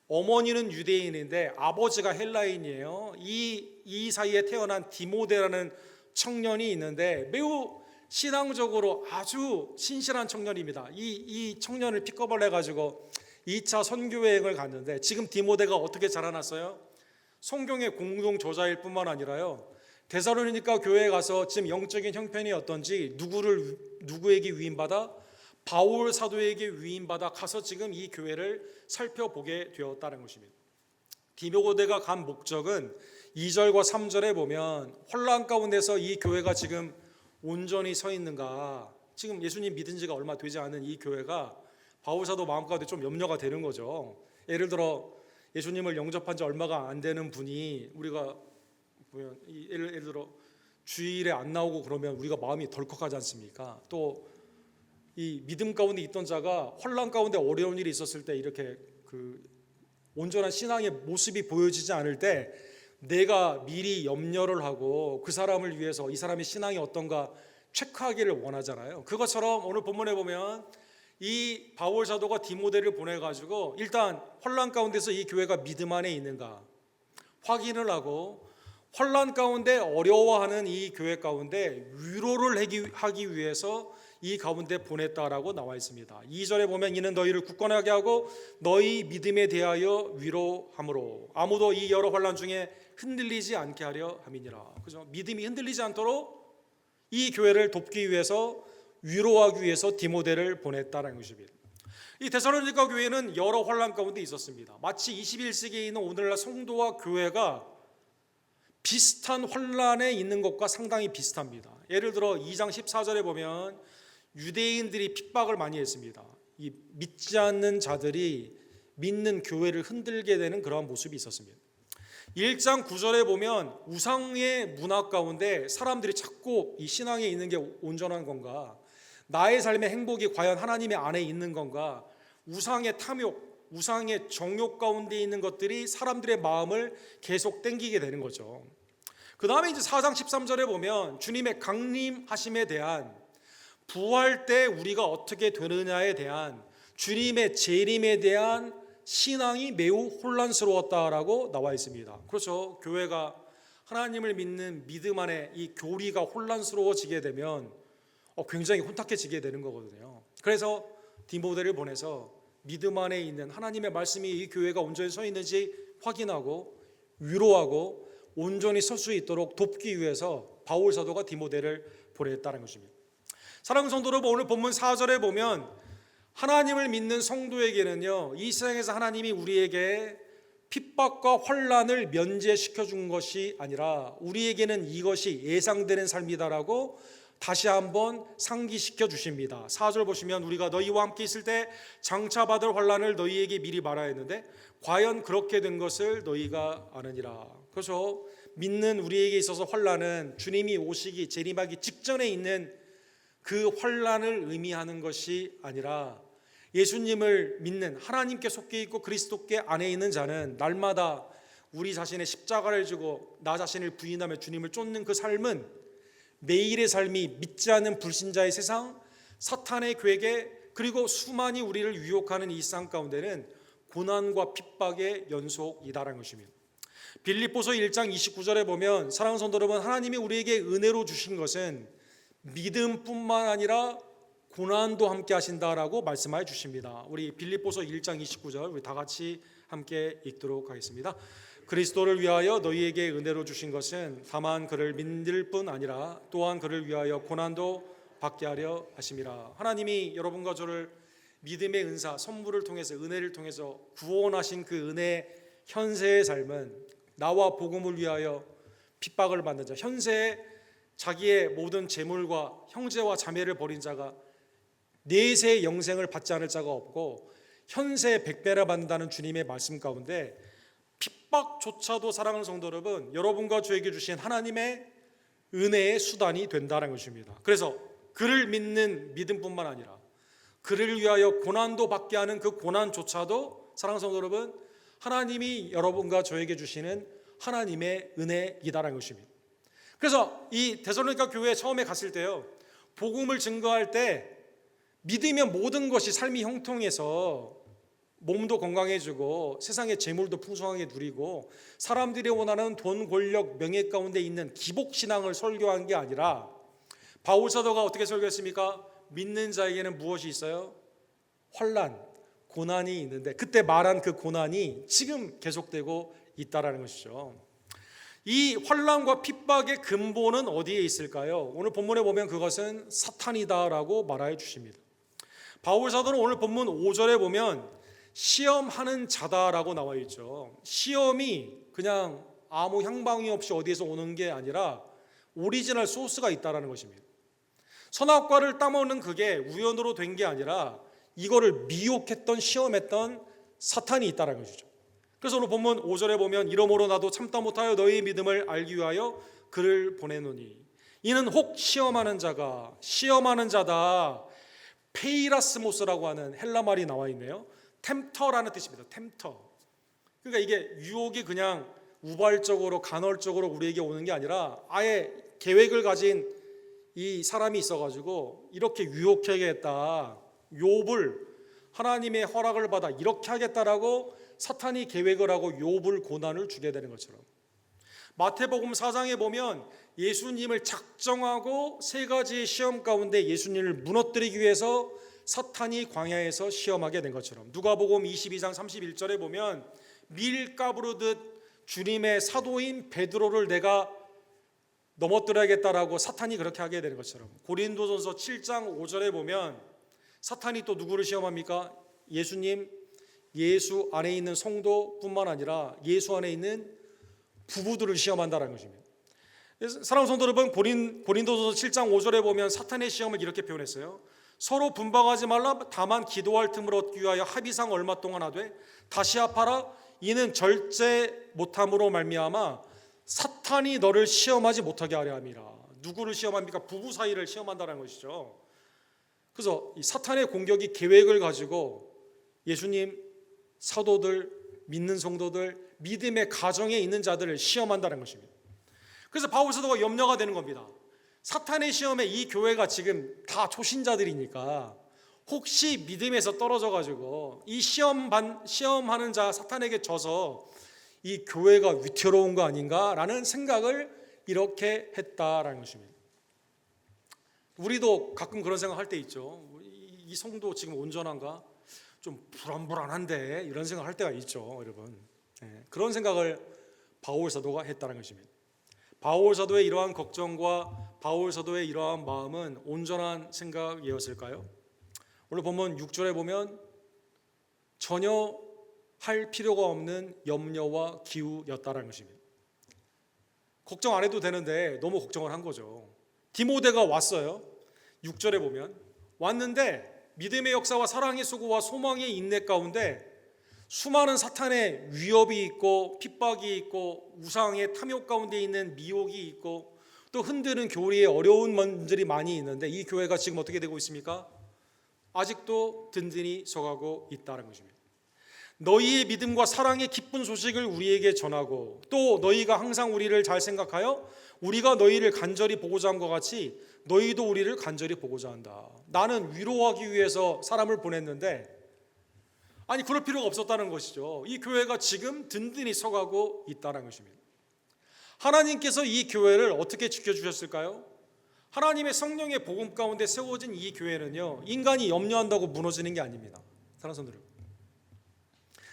어머니는 유대인인데 아버지가 헬라인이에요. 이 사이에 태어난 디모데라는 청년이 있는데 매우 신앙적으로 아주 신실한 청년입니다. 이 청년을 픽업을 해가지고 2차 선교 여행을 갔는데 지금 디모데가 어떻게 자라났어요? 성경의 공동 저자일 뿐만 아니라요. 데살로니가 교회에 가서 지금 영적인 형편이 어떤지 누구에게 위임받아? 바울 사도에게 위임받아 가서 지금 이 교회를 살펴보게 되었다는 것입니다. 디모데가 간 목적은 2절과 3절에 보면 혼란 가운데서 이 교회가 지금 온전히 서 있는가, 지금 예수님 믿은 지가 얼마 되지 않은 이 교회가 바울 사도 마음 가운데 좀 염려가 되는 거죠. 예를 들어 예수님을 영접한 지 얼마가 안 되는 분이 우리가 보면 예를 들어 주일에 안 나오고 그러면 우리가 마음이 덜컥하지 않습니까? 또 이 믿음 가운데 있던 자가 혼란 가운데 어려운 일이 있었을 때 이렇게 그 온전한 신앙의 모습이 보여지지 않을 때 내가 미리 염려를 하고 그 사람을 위해서 이 사람의 신앙이 어떤가 체크하기를 원하잖아요. 그것처럼 오늘 본문에 보면 이 바울 사도가 디모데를 보내가지고 일단 혼란 가운데서 이 교회가 믿음 안에 있는가 확인을 하고 혼란 가운데 어려워하는 이 교회 가운데 위로를 하기 위해서 이 가운데 보냈다라고 나와 있습니다. 2절에 보면 이는 너희를 굳건하게 하고 너희 믿음에 대하여 위로함으로 아무도 이 여러 환난 중에 흔들리지 않게 하려 함이니라. 그죠? 믿음이 흔들리지 않도록 이 교회를 돕기 위해서, 위로하기 위해서 디모데를 보냈다는 것입니다. 이 데살로니가 교회는 여러 환난 가운데 있었습니다. 마치 21세기에 있는 오늘날 성도와 교회가 비슷한 환난에 있는 것과 상당히 비슷합니다. 예를 들어 2장 14절에 보면 유대인들이 핍박을 많이 했습니다. 이 믿지 않는 자들이 믿는 교회를 흔들게 되는 그러한 모습이 있었습니다. 1장 9절에 보면 우상의 문화 가운데 사람들이 찾고 이 신앙에 있는 게 온전한 건가, 나의 삶의 행복이 과연 하나님의 안에 있는 건가, 우상의 탐욕, 우상의 정욕 가운데 있는 것들이 사람들의 마음을 계속 땡기게 되는 거죠. 그 다음에 이제 4장 13절에 보면 주님의 강림하심에 대한, 부활 때 우리가 어떻게 되느냐에 대한 주님의 재림에 대한 신앙이 매우 혼란스러웠다라고 나와 있습니다. 그렇죠. 교회가 하나님을 믿는 믿음 안에 이 교리가 혼란스러워지게 되면 굉장히 혼탁해지게 되는 거거든요. 그래서 디모데를 보내서 믿음 안에 있는 하나님의 말씀이 이 교회가 온전히 서 있는지 확인하고 위로하고 온전히 설 수 있도록 돕기 위해서 바울 사도가 디모데를 보냈다는 것입니다. 사랑하는 성도 여러분, 오늘 본문 4절에 보면 하나님을 믿는 성도에게는요, 이 세상에서 하나님이 우리에게 핍박과 환난을 면제시켜 준 것이 아니라 우리에게는 이것이 예상되는 삶이다라고 다시 한번 상기시켜 주십니다. 4절 보시면 우리가 너희와 함께 있을 때 장차 받을 환난을 너희에게 미리 말하야 했는데 과연 그렇게 된 것을 너희가 아느니라. 그래서 믿는 우리에게 있어서 환난은 주님이 오시기 재림하기 직전에 있는 그 환난을 의미하는 것이 아니라 예수님을 믿는 하나님께 속해 있고 그리스도께 안에 있는 자는 날마다 우리 자신의 십자가를 지고 나 자신을 부인하며 주님을 쫓는 그 삶은 매일의 삶이 믿지 않는 불신자의 세상, 사탄의 괴계, 그리고 수많이 우리를 유혹하는 이 세상 가운데는 고난과 핍박의 연속이다라는 것입니다. 빌립보서 1장 29절에 보면 사랑하는 성도 여러분, 하나님이 우리에게 은혜로 주신 것은 믿음뿐만 아니라 고난도 함께 하신다라고 말씀해 주십니다. 우리 빌립보서 1장 29절 우리 다 같이 함께 읽도록 하겠습니다. 그리스도를 위하여 너희에게 은혜로 주신 것은 다만 그를 믿을 뿐 아니라 또한 그를 위하여 고난도 받게 하려 하심이라. 하나님이 여러분과 저를 믿음의 은사, 선물을 통해서, 은혜를 통해서 구원하신 그 은혜, 현세의 삶은 나와 복음을 위하여 핍박을 받는 자, 현세에 자기의 모든 재물과 형제와 자매를 버린 자가 내세의 영생을 받지 않을 자가 없고 현세의 백배를 받는다는 주님의 말씀 가운데 핍박조차도 사랑하는 성도 여러분, 여러분과 저에게 주신 하나님의 은혜의 수단이 된다는 것입니다. 그래서 그를 믿는 믿음뿐만 아니라 그를 위하여 고난도 받게 하는 그 고난조차도 사랑하는 성도 여러분, 하나님이 여러분과 저에게 주시는 하나님의 은혜이다라는 것입니다. 그래서 이 데살로니가 교회에 처음에 갔을 때요, 복음을 증거할 때 믿으면 모든 것이 삶이 형통해서 몸도 건강해지고 세상의 재물도 풍성하게 누리고 사람들이 원하는 돈, 권력, 명예 가운데 있는 기복신앙을 설교한 게 아니라 바울 사도가 어떻게 설교했습니까? 믿는 자에게는 무엇이 있어요? 환난, 고난이 있는데 그때 말한 그 고난이 지금 계속되고 있다라는 것이죠. 이 환난과 핍박의 근본은 어디에 있을까요? 오늘 본문에 보면 그것은 사탄이다라고 말하여 주십니다. 바울 사도는 오늘 본문 5절에 보면 시험하는 자다라고 나와 있죠. 시험이 그냥 아무 향방이 없이 어디에서 오는 게 아니라 오리지널 소스가 있다라는 것입니다. 선악과를 따먹는 그게 우연으로 된 게 아니라 이거를 미혹했던, 시험했던 사탄이 있다라는 것이죠. 그래서 오늘 본문 5절에 보면 이러므로 나도 참다 못하여 너희의 믿음을 알기 위하여 그를 보내노니 이는 혹 시험하는 자다. 페이라스모스라고 하는 헬라 말이 나와 있네요. 템터라는 뜻입니다. 템터. 그러니까 이게 유혹이 그냥 우발적으로 간헐적으로 우리에게 오는 게 아니라 아예 계획을 가진 이 사람이 있어가지고 이렇게 유혹하겠다, 욥을 하나님의 허락을 받아 이렇게 하겠다라고 사탄이 계획을 하고 욥을 고난을 주게 되는 것처럼 마태복음 4장에 보면 예수님을 작정하고 세 가지의 시험 가운데 예수님을 무너뜨리기 위해서 사탄이 광야에서 시험하게 된 것처럼, 누가복음 22장 31절에 보면 밀 까부르듯 주님의 사도인 베드로를 내가 넘어뜨려야겠다라고 사탄이 그렇게 하게 되는 것처럼, 고린도전서 7장 5절에 보면 사탄이 또 누구를 시험합니까? 예수님, 예수 안에 있는 성도뿐만 아니라 예수 안에 있는 부부들을 시험한다는 것입니다. 사랑하는 성도 여러분, 고린도전서 7장 5절에 보면 사탄의 시험을 이렇게 표현했어요. 서로 분방하지 말라. 다만 기도할 틈을 얻기 위하여 합의상 얼마 동안 하되 다시 합하라. 이는 절제 못함으로 말미암아 사탄이 너를 시험하지 못하게 하려 함이라. 누구를 시험합니까? 부부 사이를 시험한다는 것이죠. 그래서 이 사탄의 공격이 계획을 가지고 예수님, 사도들, 믿는 성도들, 믿음의 가정에 있는 자들을 시험한다는 것입니다. 그래서 바울 사도가 염려가 되는 겁니다. 사탄의 시험에 이 교회가 지금 다 초신자들이니까 혹시 믿음에서 떨어져 가지고 이 시험하는 자 사탄에게 져서 이 교회가 위태로운 거 아닌가라는 생각을 이렇게 했다라는 것입니다. 우리도 가끔 그런 생각할 때 있죠. 이 성도 지금 온전한가? 좀 불안불안한데, 이런 생각할 때가 있죠, 여러분. 그런 생각을 바울 사도가 했다는 것입니다. 바울 사도의 이러한 걱정과 바울 사도의 이러한 마음은 온전한 생각이었을까요? 오늘 본문 6절에 보면 전혀 할 필요가 없는 염려와 기우였다라는 것입니다. 걱정 안 해도 되는데 너무 걱정을 한 거죠. 디모데가 왔어요. 6절에 보면 왔는데 믿음의 역사와 사랑의 수고와 소망의 인내 가운데 수많은 사탄의 위협이 있고 핍박이 있고 우상의 탐욕 가운데 있는 미혹이 있고 또 흔드는 교리의 어려운 문제들이 많이 있는데 이 교회가 지금 어떻게 되고 있습니까? 아직도 든든히 서가고 있다는 것입니다. 너희의 믿음과 사랑의 기쁜 소식을 우리에게 전하고 또 너희가 항상 우리를 잘 생각하여 우리가 너희를 간절히 보고자 한 것 같이 너희도 우리를 간절히 보고자 한다. 나는 위로하기 위해서 사람을 보냈는데 아니 그럴 필요가 없었다는 것이죠. 이 교회가 지금 든든히 서가고 있다는 것입니다. 하나님께서 이 교회를 어떻게 지켜주셨을까요? 하나님의 성령의 복음 가운데 세워진 이 교회는요, 인간이 염려한다고 무너지는 게 아닙니다. 사랑하는 성도 여러분,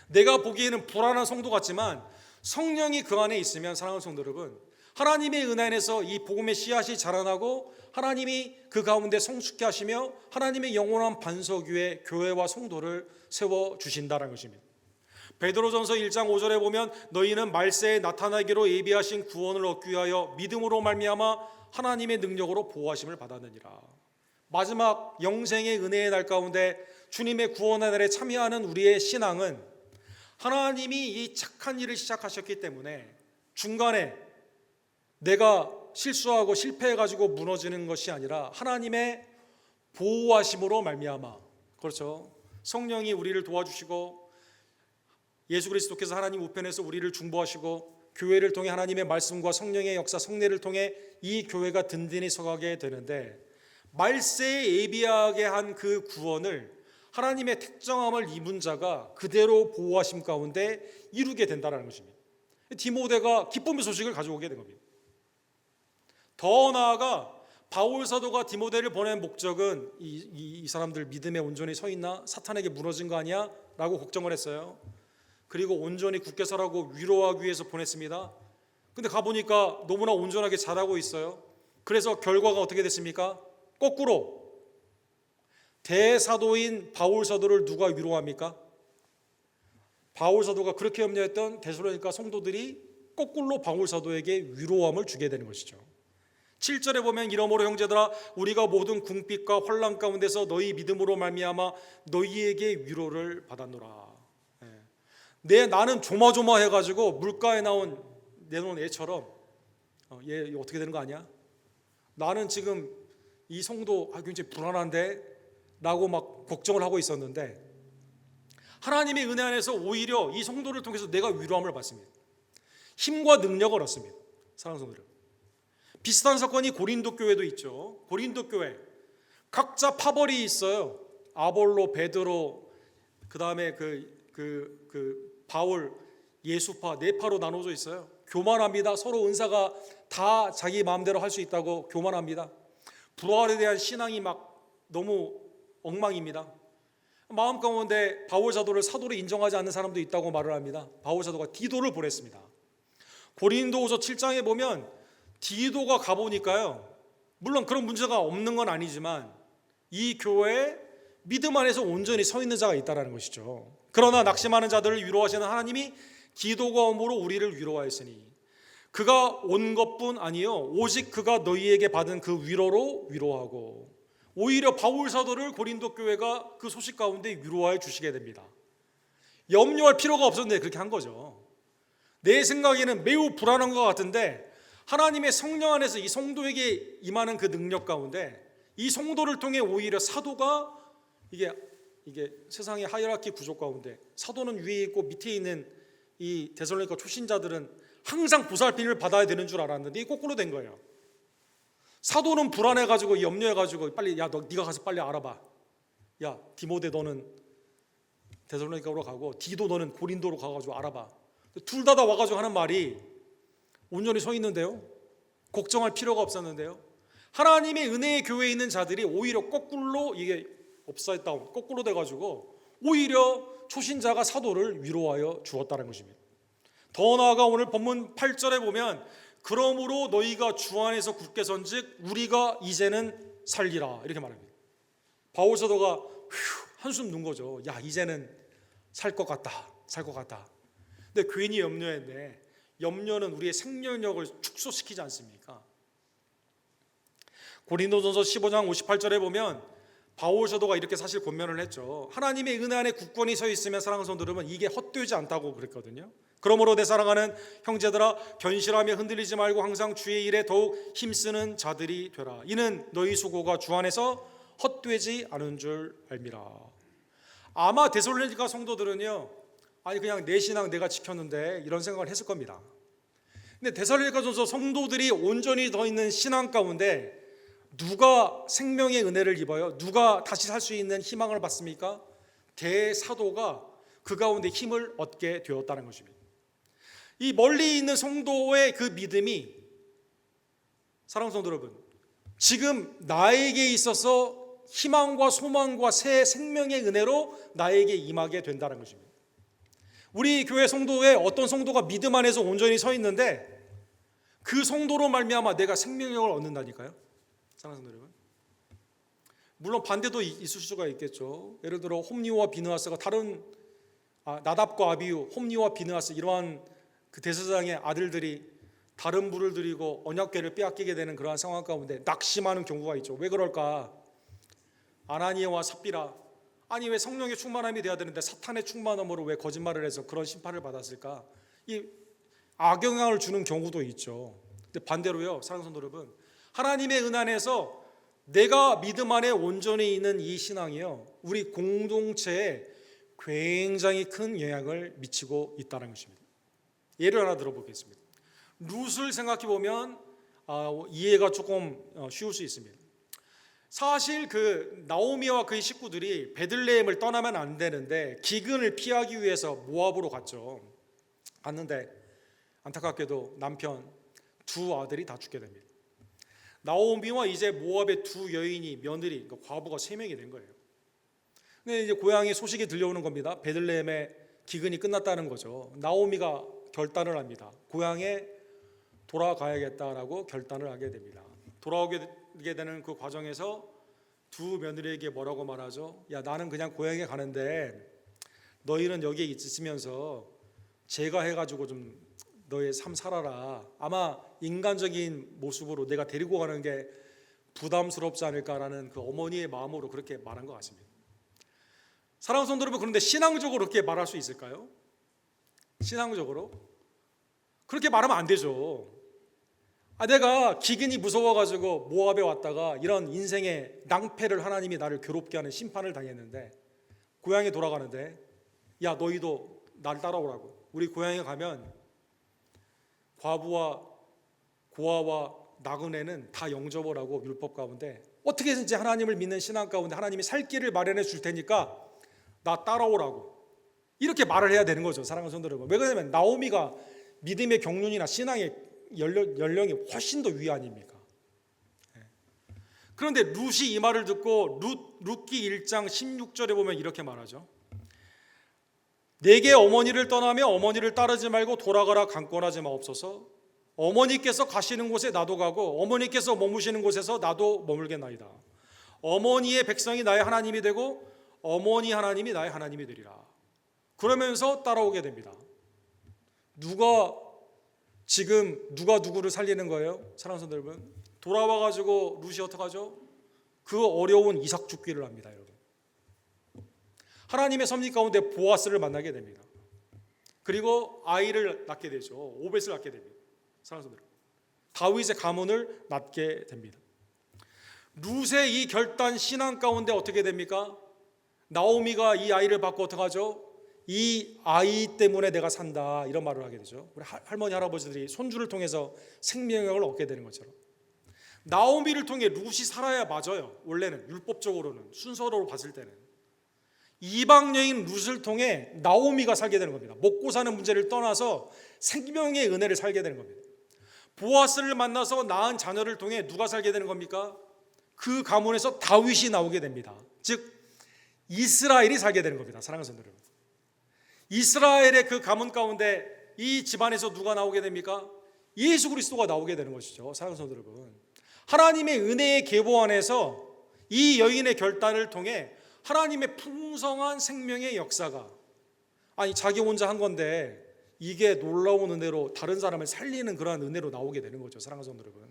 내가 보기에는 불안한 성도 같지만 성령이 그 안에 있으면, 사랑하는 성도 여러분, 하나님의 은혜 안에서 이 복음의 씨앗이 자라나고 하나님이 그 가운데 성숙케 하시며 하나님의 영원한 반석 위에 교회와 성도를 세워주신다는 것입니다. 베드로전서 1장 5절에 보면 너희는 말세에 나타나기로 예비하신 구원을 얻기 위하여 믿음으로 말미암아 하나님의 능력으로 보호하심을 받았느니라. 마지막 영생의 은혜의 날 가운데 주님의 구원의 날에 참여하는 우리의 신앙은 하나님이 이 착한 일을 시작하셨기 때문에 중간에 내가 실수하고 실패해가지고 무너지는 것이 아니라 하나님의 보호하심으로 말미암아, 그렇죠, 성령이 우리를 도와주시고 예수 그리스도께서 하나님 우편에서 우리를 중보하시고 교회를 통해 하나님의 말씀과 성령의 역사, 성례를 통해 이 교회가 든든히 서가게 되는데, 말세에 예비하게 한 그 구원을 하나님의 택정함을 입은 자가 그대로 보호하심 가운데 이루게 된다는 것입니다. 디모데가 기쁨의 소식을 가져오게 된 겁니다. 더 나아가 바울 사도가 디모데를 보낸 목적은 이 사람들 믿음에 온전히 서 있나? 사탄에게 무너진 거 아니야? 라고 걱정을 했어요. 그리고 온전히 굳게 서라고 위로하기 위해서 보냈습니다. 근데 가보니까 너무나 온전하게 잘하고 있어요. 그래서 결과가 어떻게 됐습니까? 거꾸로 대사도인 바울 사도를 누가 위로합니까? 바울 사도가 그렇게 염려했던 데살로니가 성도들이 거꾸로 바울 사도에게 위로함을 주게 되는 것이죠. 7절에 보면 이러므로 형제들아 우리가 모든 궁핍과 환난 가운데서 너희 믿음으로 말미암아 너희에게 위로를 받았노라. 나는 조마조마해가지고 물가에 나온 내놓은 애처럼 얘 어떻게 되는 거 아니야? 나는 지금 이 성도 굉장히 불안한데 라고 막 걱정을 하고 있었는데 하나님의 은혜 안에서 오히려 이 성도를 통해서 내가 위로함을 받습니다. 힘과 능력을 얻습니다. 사랑하는 성도들, 비슷한 사건이 고린도 교회도 있죠. 고린도 교회 각자 파벌이 있어요. 아볼로, 베드로, 그 다음에 바울, 예수파, 네파로 나눠져 있어요. 교만합니다. 서로 은사가 다 자기 마음대로 할 수 있다고 교만합니다. 부활에 대한 신앙이 막 너무 엉망입니다. 마음 가운데 바울 사도를 사도로 인정하지 않는 사람도 있다고 말을 합니다. 바울 사도가 디도를 보냈습니다. 고린도후서 7장에 보면 디도가 가보니까요, 물론 그런 문제가 없는 건 아니지만 이 교회에 믿음 안에서 온전히 서 있는 자가 있다는 것이죠. 그러나 낙심하는 자들을 위로하시는 하나님이 기도가 om으로 우리를 위로하였으니 그가 온 것뿐 아니요 오직 그가 너희에게 받은 그 위로로 위로하고, 오히려 바울 사도를 고린도 교회가 그 소식 가운데 위로하여 주시게 됩니다. 염려할 필요가 없었는데 그렇게 한 거죠. 내 생각에는 매우 불안한 것 같은데 하나님의 성령 안에서 이 성도에게 임하는 그 능력 가운데 이 성도를 통해 오히려 사도가 이게 세상의 하이라키 구조 가운데 사도는 위에 있고 밑에 있는 이 데살로니가 초신자들은 항상 보살핌을 받아야 되는 줄 알았는데 이게 거꾸로 된 거예요. 사도는 불안해가지고 염려해가지고 빨리 네가 가서 빨리 알아봐. 야 디모데 너는 데살로니가로 가고 디도 너는 고린도로 가가지고 알아봐. 둘 다 와가지고 하는 말이 온전히 서 있는데요, 걱정할 필요가 없었는데요, 하나님의 은혜의 교회에 있는 자들이 오히려 거꾸로 이게 업사이드 다운 거꾸로 돼가지고 오히려 초신자가 사도를 위로하여 주었다는 것입니다. 더 나아가 오늘 본문 8절에 보면 그러므로 너희가 주 안에서 굳게 선즉 우리가 이제는 살리라 이렇게 말합니다. 바울 사도가 한숨 눈 거죠. 야 이제는 살 것 같다. 근데 괜히 염려했네. 염려는 우리의 생명력을 축소시키지 않습니까? 고린도전서 15장 58절에 보면 바울 사도가 이렇게 사실 권면을 했죠. 하나님의 은혜 안에 굳건히 서 있으면, 사랑하는 성도 여러분, 이게 헛되지 않다고 그랬거든요. 그러므로 내 사랑하는 형제들아 견실하며 흔들리지 말고 항상 주의 일에 더욱 힘쓰는 자들이 되라. 이는 너희 수고가 주 안에서 헛되지 않은 줄 알미라. 아마 데살로니가 성도들은요, 아니 그냥 내 신앙 내가 지켰는데 이런 생각을 했을 겁니다. 근데 데살로니가전서 성도들이 온전히 더 있는 신앙 가운데 누가 생명의 은혜를 입어요? 누가 다시 살 수 있는 희망을 받습니까? 대사도가 그 가운데 힘을 얻게 되었다는 것입니다. 이 멀리 있는 성도의 그 믿음이, 사랑하는 성도 여러분, 지금 나에게 있어서 희망과 소망과 새 생명의 은혜로 나에게 임하게 된다는 것입니다. 우리 교회 성도에 어떤 성도가 믿음 안에서 온전히 서 있는데 그 성도로 말미암아 내가 생명력을 얻는다니까요. 사랑하는 성도 여러분, 물론 반대도 있을 수가 있겠죠. 예를 들어 홈리와 비느하스가 다른 나답과 아비후, 홈리와 비느하스 이러한 그 대제사장의 아들들이 다른 불을 들이고 언약궤를 빼앗기게 되는 그러한 상황 가운데 낙심하는 경우가 있죠. 왜 그럴까? 아나니아와 삽비라, 아니 왜 성령의 충만함이 돼야 되는데 사탄의 충만함으로 왜 거짓말을 해서 그런 심판을 받았을까? 이 악영향을 주는 경우도 있죠. 근데 반대로요, 사랑하는 성도 여러분, 하나님의 은 안에서 내가 믿음 안에 온전히 있는 이 신앙이요, 우리 공동체에 굉장히 큰 영향을 미치고 있다는 것입니다. 예를 하나 들어보겠습니다. 룻을 생각해 보면 이해가 조금 쉬울 수 있습니다. 사실 그 나오미와 그의 식구들이 베들레헴을 떠나면 안 되는데 기근을 피하기 위해서 모압으로 갔는데 안타깝게도 남편 두 아들이 다 죽게 됩니다. 나오미와 이제 모압의 두 여인이 며느리, 그러니까 과부가 3명이 된 거예요. 근데 이제 고향에 소식이 들려오는 겁니다. 베들레헴의 기근이 끝났다는 거죠. 나오미가 결단을 합니다. 고향에 돌아가야겠다라고 결단을 하게 됩니다. 돌아오게 되는 그 과정에서 두 며느리에게 뭐라고 말하죠? 야 나는 그냥 고향에 가는데 너희는 여기에 있으면서 제가 해가지고 좀 너의 삶 살아라. 아마 인간적인 모습으로 내가 데리고 가는 게 부담스럽지 않을까라는 그 어머니의 마음으로 그렇게 말한 것 같습니다. 사랑하는 성도 여러분, 그런데 신앙적으로 그렇게 말할 수 있을까요? 신앙적으로 그렇게 말하면 안 되죠. 내가 기근이 무서워가지고 모압에 왔다가 이런 인생의 낭패를 하나님이 나를 괴롭게 하는 심판을 당했는데 고향에 돌아가는데 야 너희도 날 따라오라고. 우리 고향에 가면 과부와 고아와 나그네는 다 영접을 하고 율법 가운데 어떻게든지 하나님을 믿는 신앙 가운데 하나님이 살 길을 마련해 줄 테니까 나 따라오라고 이렇게 말을 해야 되는 거죠. 사랑하는 성도 여러분, 왜 그러냐면 나오미가 믿음의 경륜이나 신앙의 연령이 훨씬 더 위 아닙니까? 그런데 룻이 이 말을 듣고 룻기 1장 16절에 보면 이렇게 말하죠. 내게 어머니를 떠나며 어머니를 따르지 말고 돌아가라 강권하지 마옵소서. 어머니께서 가시는 곳에 나도 가고 어머니께서 머무시는 곳에서 나도 머물겠나이다. 어머니의 백성이 나의 하나님이 되고 어머니 하나님이 나의 하나님이 되리라. 그러면서 따라오게 됩니다. 누가 누구를 살리는 거예요? 사랑하는 성도 여러분, 돌아와가지고 룻이 어떡하죠? 그 어려운 이삭 죽기를 합니다. 여러분, 하나님의 섭리 가운데 보아스를 만나게 됩니다. 그리고 아이를 낳게 되죠. 오벳을 낳게 됩니다. 사랑하는 성도 여러분, 다윗의 가문을 낳게 됩니다. 룻의 이 결단 신앙 가운데 어떻게 됩니까? 나오미가 이 아이를 받고 어떡하죠? 이 아이 때문에 내가 산다, 이런 말을 하게 되죠. 우리 할머니 할아버지들이 손주를 통해서 생명력을 얻게 되는 것처럼 나오미를 통해 룻이 살아야 맞아요. 원래는 율법적으로는, 순서로 봤을 때는 이방 여인 룻을 통해 나오미가 살게 되는 겁니다. 먹고 사는 문제를 떠나서 생명의 은혜를 살게 되는 겁니다. 보아스를 만나서 낳은 자녀를 통해 누가 살게 되는 겁니까? 그 가문에서 다윗이 나오게 됩니다. 즉 이스라엘이 살게 되는 겁니다. 사랑하는 성도 여러분, 이스라엘의 그 가문 가운데 이 집안에서 누가 나오게 됩니까? 예수 그리스도가 나오게 되는 것이죠. 사랑하는 성도 여러분, 하나님의 은혜의 계보 안에서 이 여인의 결단을 통해 하나님의 풍성한 생명의 역사가, 아니 자기 혼자 한 건데 이게 놀라운 은혜로 다른 사람을 살리는 그러한 은혜로 나오게 되는 거죠. 사랑하는 성도 여러분,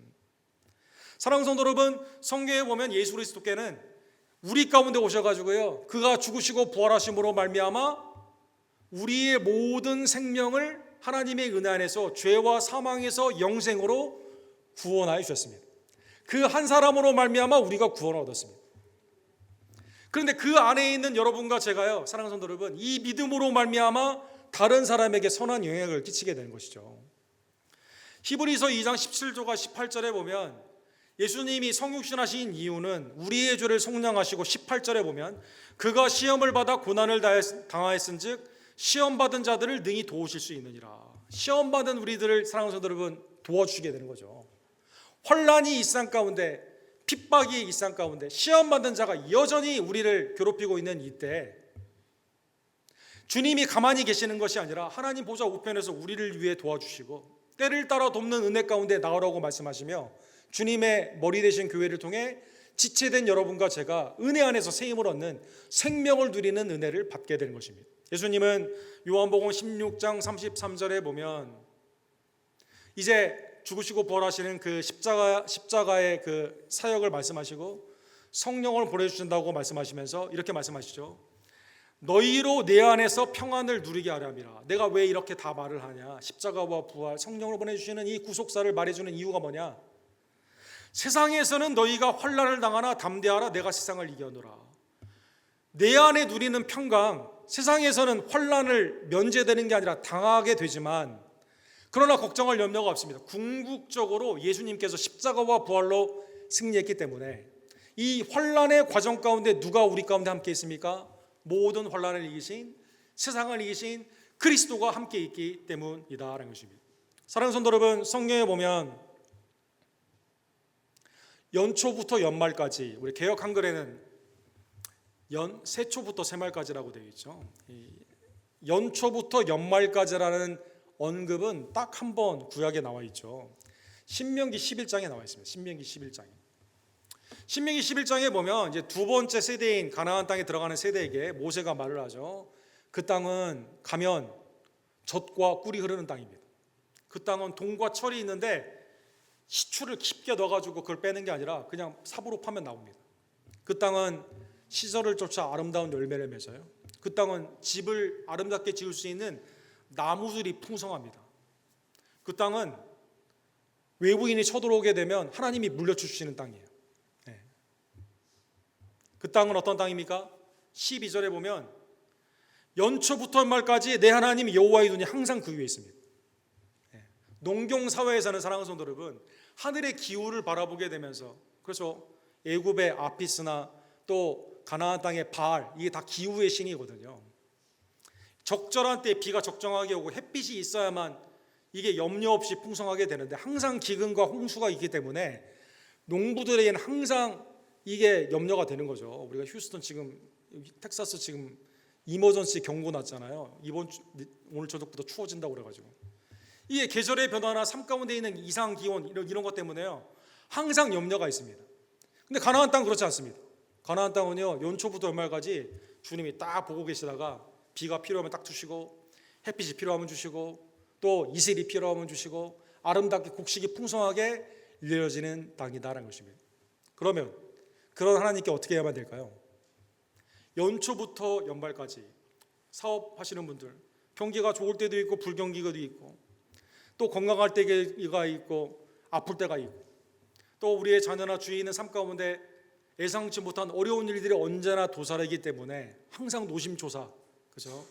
사랑하는 성도 여러분, 성경에 보면 예수 그리스도께는 우리 가운데 오셔가지고요, 그가 죽으시고 부활하심으로 말미암아 우리의 모든 생명을 하나님의 은혜 안에서 죄와 사망에서 영생으로 구원하여 주셨습니다. 그 한 사람으로 말미암아 우리가 구원을 얻었습니다. 그런데 그 안에 있는 여러분과 제가요, 사랑하는 성도 여러분, 이 믿음으로 말미암아 다른 사람에게 선한 영향을 끼치게 되는 것이죠. 히브리서 2장 17절과 18절에 보면 예수님이 성육신하신 이유는 우리의 죄를 속량하시고, 18절에 보면 그가 시험을 받아 고난을 당하였은즉 시험받은 자들을 능히 도우실 수 있느니라. 시험받은 우리들을, 사랑하는 성도 여러분, 도와주시게 되는 거죠. 환난이 이 땅 가운데, 핍박이 이 땅 가운데, 시험받은 자가 여전히 우리를 괴롭히고 있는 이때 주님이 가만히 계시는 것이 아니라 하나님 보좌 우편에서 우리를 위해 도와주시고 때를 따라 돕는 은혜 가운데 나오라고 말씀하시며 주님의 머리 되신 교회를 통해 지체된 여러분과 제가 은혜 안에서 세임을 얻는 생명을 누리는 은혜를 받게 되는 것입니다. 예수님은 요한복음 16장 33절에 보면 이제 죽으시고 부활하시는 그 십자가의 그 사역을 말씀하시고 성령을 보내주신다고 말씀하시면서 이렇게 말씀하시죠. 너희로 내 안에서 평안을 누리게 하려 함이라. 내가 왜 이렇게 다 말을 하냐? 십자가와 부활, 성령을 보내주시는 이 구속사를 말해주는 이유가 뭐냐? 세상에서는 너희가 환난을 당하나 담대하라, 내가 세상을 이겨노라. 내 안에 누리는 평강, 세상에서는 환난을 면제되는 게 아니라 당하게 되지만, 그러나 걱정할 염려가 없습니다. 궁극적으로 예수님께서 십자가와 부활로 승리했기 때문에 이 환난의 과정 가운데 누가 우리 가운데 함께 있습니까? 모든 환난을 이기신, 세상을 이기신 그리스도가 함께 있기 때문이다라는 것입니다. 사랑하는 성도 여러분, 성경에 보면 연초부터 연말까지, 우리 개역 한글에는 세초부터 새말까지라고 되어 있죠. 연초부터 연말까지라는 언급은 딱 한 번 구약에 나와 있죠. 신명기 11장에 나와 있습니다. 신명기 11장에. 신명기 11장에 보면 이제 두 번째 세대인 가나안 땅에 들어가는 세대에게 모세가 말을 하죠. 그 땅은 가면 젖과 꿀이 흐르는 땅입니다. 그 땅은 동과 철이 있는데 시추를 깊게 넣어가지고 그걸 빼는 게 아니라 그냥 삽으로 파면 나옵니다. 그 땅은 시절을 쫓아 아름다운 열매를 맺어요. 그 땅은 집을 아름답게 지을 수 있는 나무들이 풍성합니다. 그 땅은 외부인이 쳐들어오게 되면 하나님이 물려주시는 땅이에요. 그 땅은 어떤 땅입니까? 12절에 보면 연초부터 연말까지 내 하나님 여호와의 눈이 항상 그 위에 있습니다. 농경사회에서는, 사랑하는 성도 여러분, 하늘의 기후를 바라보게 되면서, 그래서 애굽의 아피스나 또 가나안 땅의 바알, 이게 다 기후의 신이거든요. 적절한 때 비가 적정하게 오고 햇빛이 있어야만 이게 염려 없이 풍성하게 되는데 항상 기근과 홍수가 있기 때문에 농부들에게는 항상 이게 염려가 되는 거죠. 우리가 휴스턴 지금 텍사스 지금 이머전시 경고 났잖아요. 오늘 저녁부터 추워진다고 그래가지고 이게 계절의 변화나 삶 가운데 있는 이상 기온 이런 것 때문에요. 항상 염려가 있습니다. 근데 가나안 땅 그렇지 않습니다. 가나안 땅은요 연초부터 연말까지 주님이 딱 보고 계시다가 비가 필요하면 딱 주시고 햇빛이 필요하면 주시고 또 이슬이 필요하면 주시고 아름답게 곡식이 풍성하게 이루어지는 땅이다라는 것입니다. 그러면 그런 하나님께 어떻게 해야만 될까요? 연초부터 연말까지 사업하시는 분들 경기가 좋을 때도 있고 불경기가 있고 또 건강할 때가 있고 아플 때가 있고 또 우리의 자녀나 주위에 있는 삶 가운데 예상치 못한 어려운 일들이 언제나 도사리기 때문에 항상 노심초사, 그죠?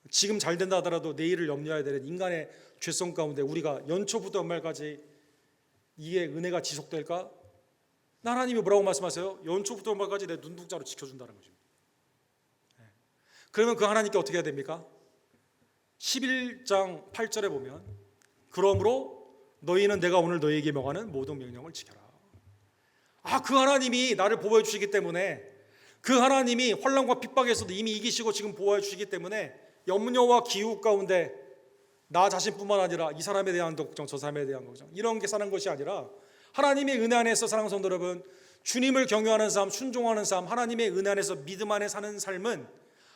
지금 잘 된다 하더라도 내일을 염려해야 되는 인간의 죄성 가운데 우리가 연초부터 연말까지 이게 은혜가 지속될까? 하나님이 뭐라고 말씀하세요? 연초부터 연말까지 내 눈동자로 지켜준다는 것입니다. 그러면 그 하나님께 어떻게 해야 됩니까? 11장 8절에 보면 그러므로 너희는 내가 오늘 너희에게 명하는 모든 명령을 지켜라. 그 하나님이 나를 보호해 주시기 때문에 그 하나님이 환난과 핍박에서도 이미 이기시고 지금 보호해 주시기 때문에 염려와 기우 가운데 나 자신뿐만 아니라 이 사람에 대한 걱정 저 사람에 대한 걱정 이런 게 사는 것이 아니라 하나님의 은혜 안에서 사랑하는 성도 여러분 주님을 경외하는 삶 순종하는 삶 하나님의 은혜 안에서 믿음 안에 사는 삶은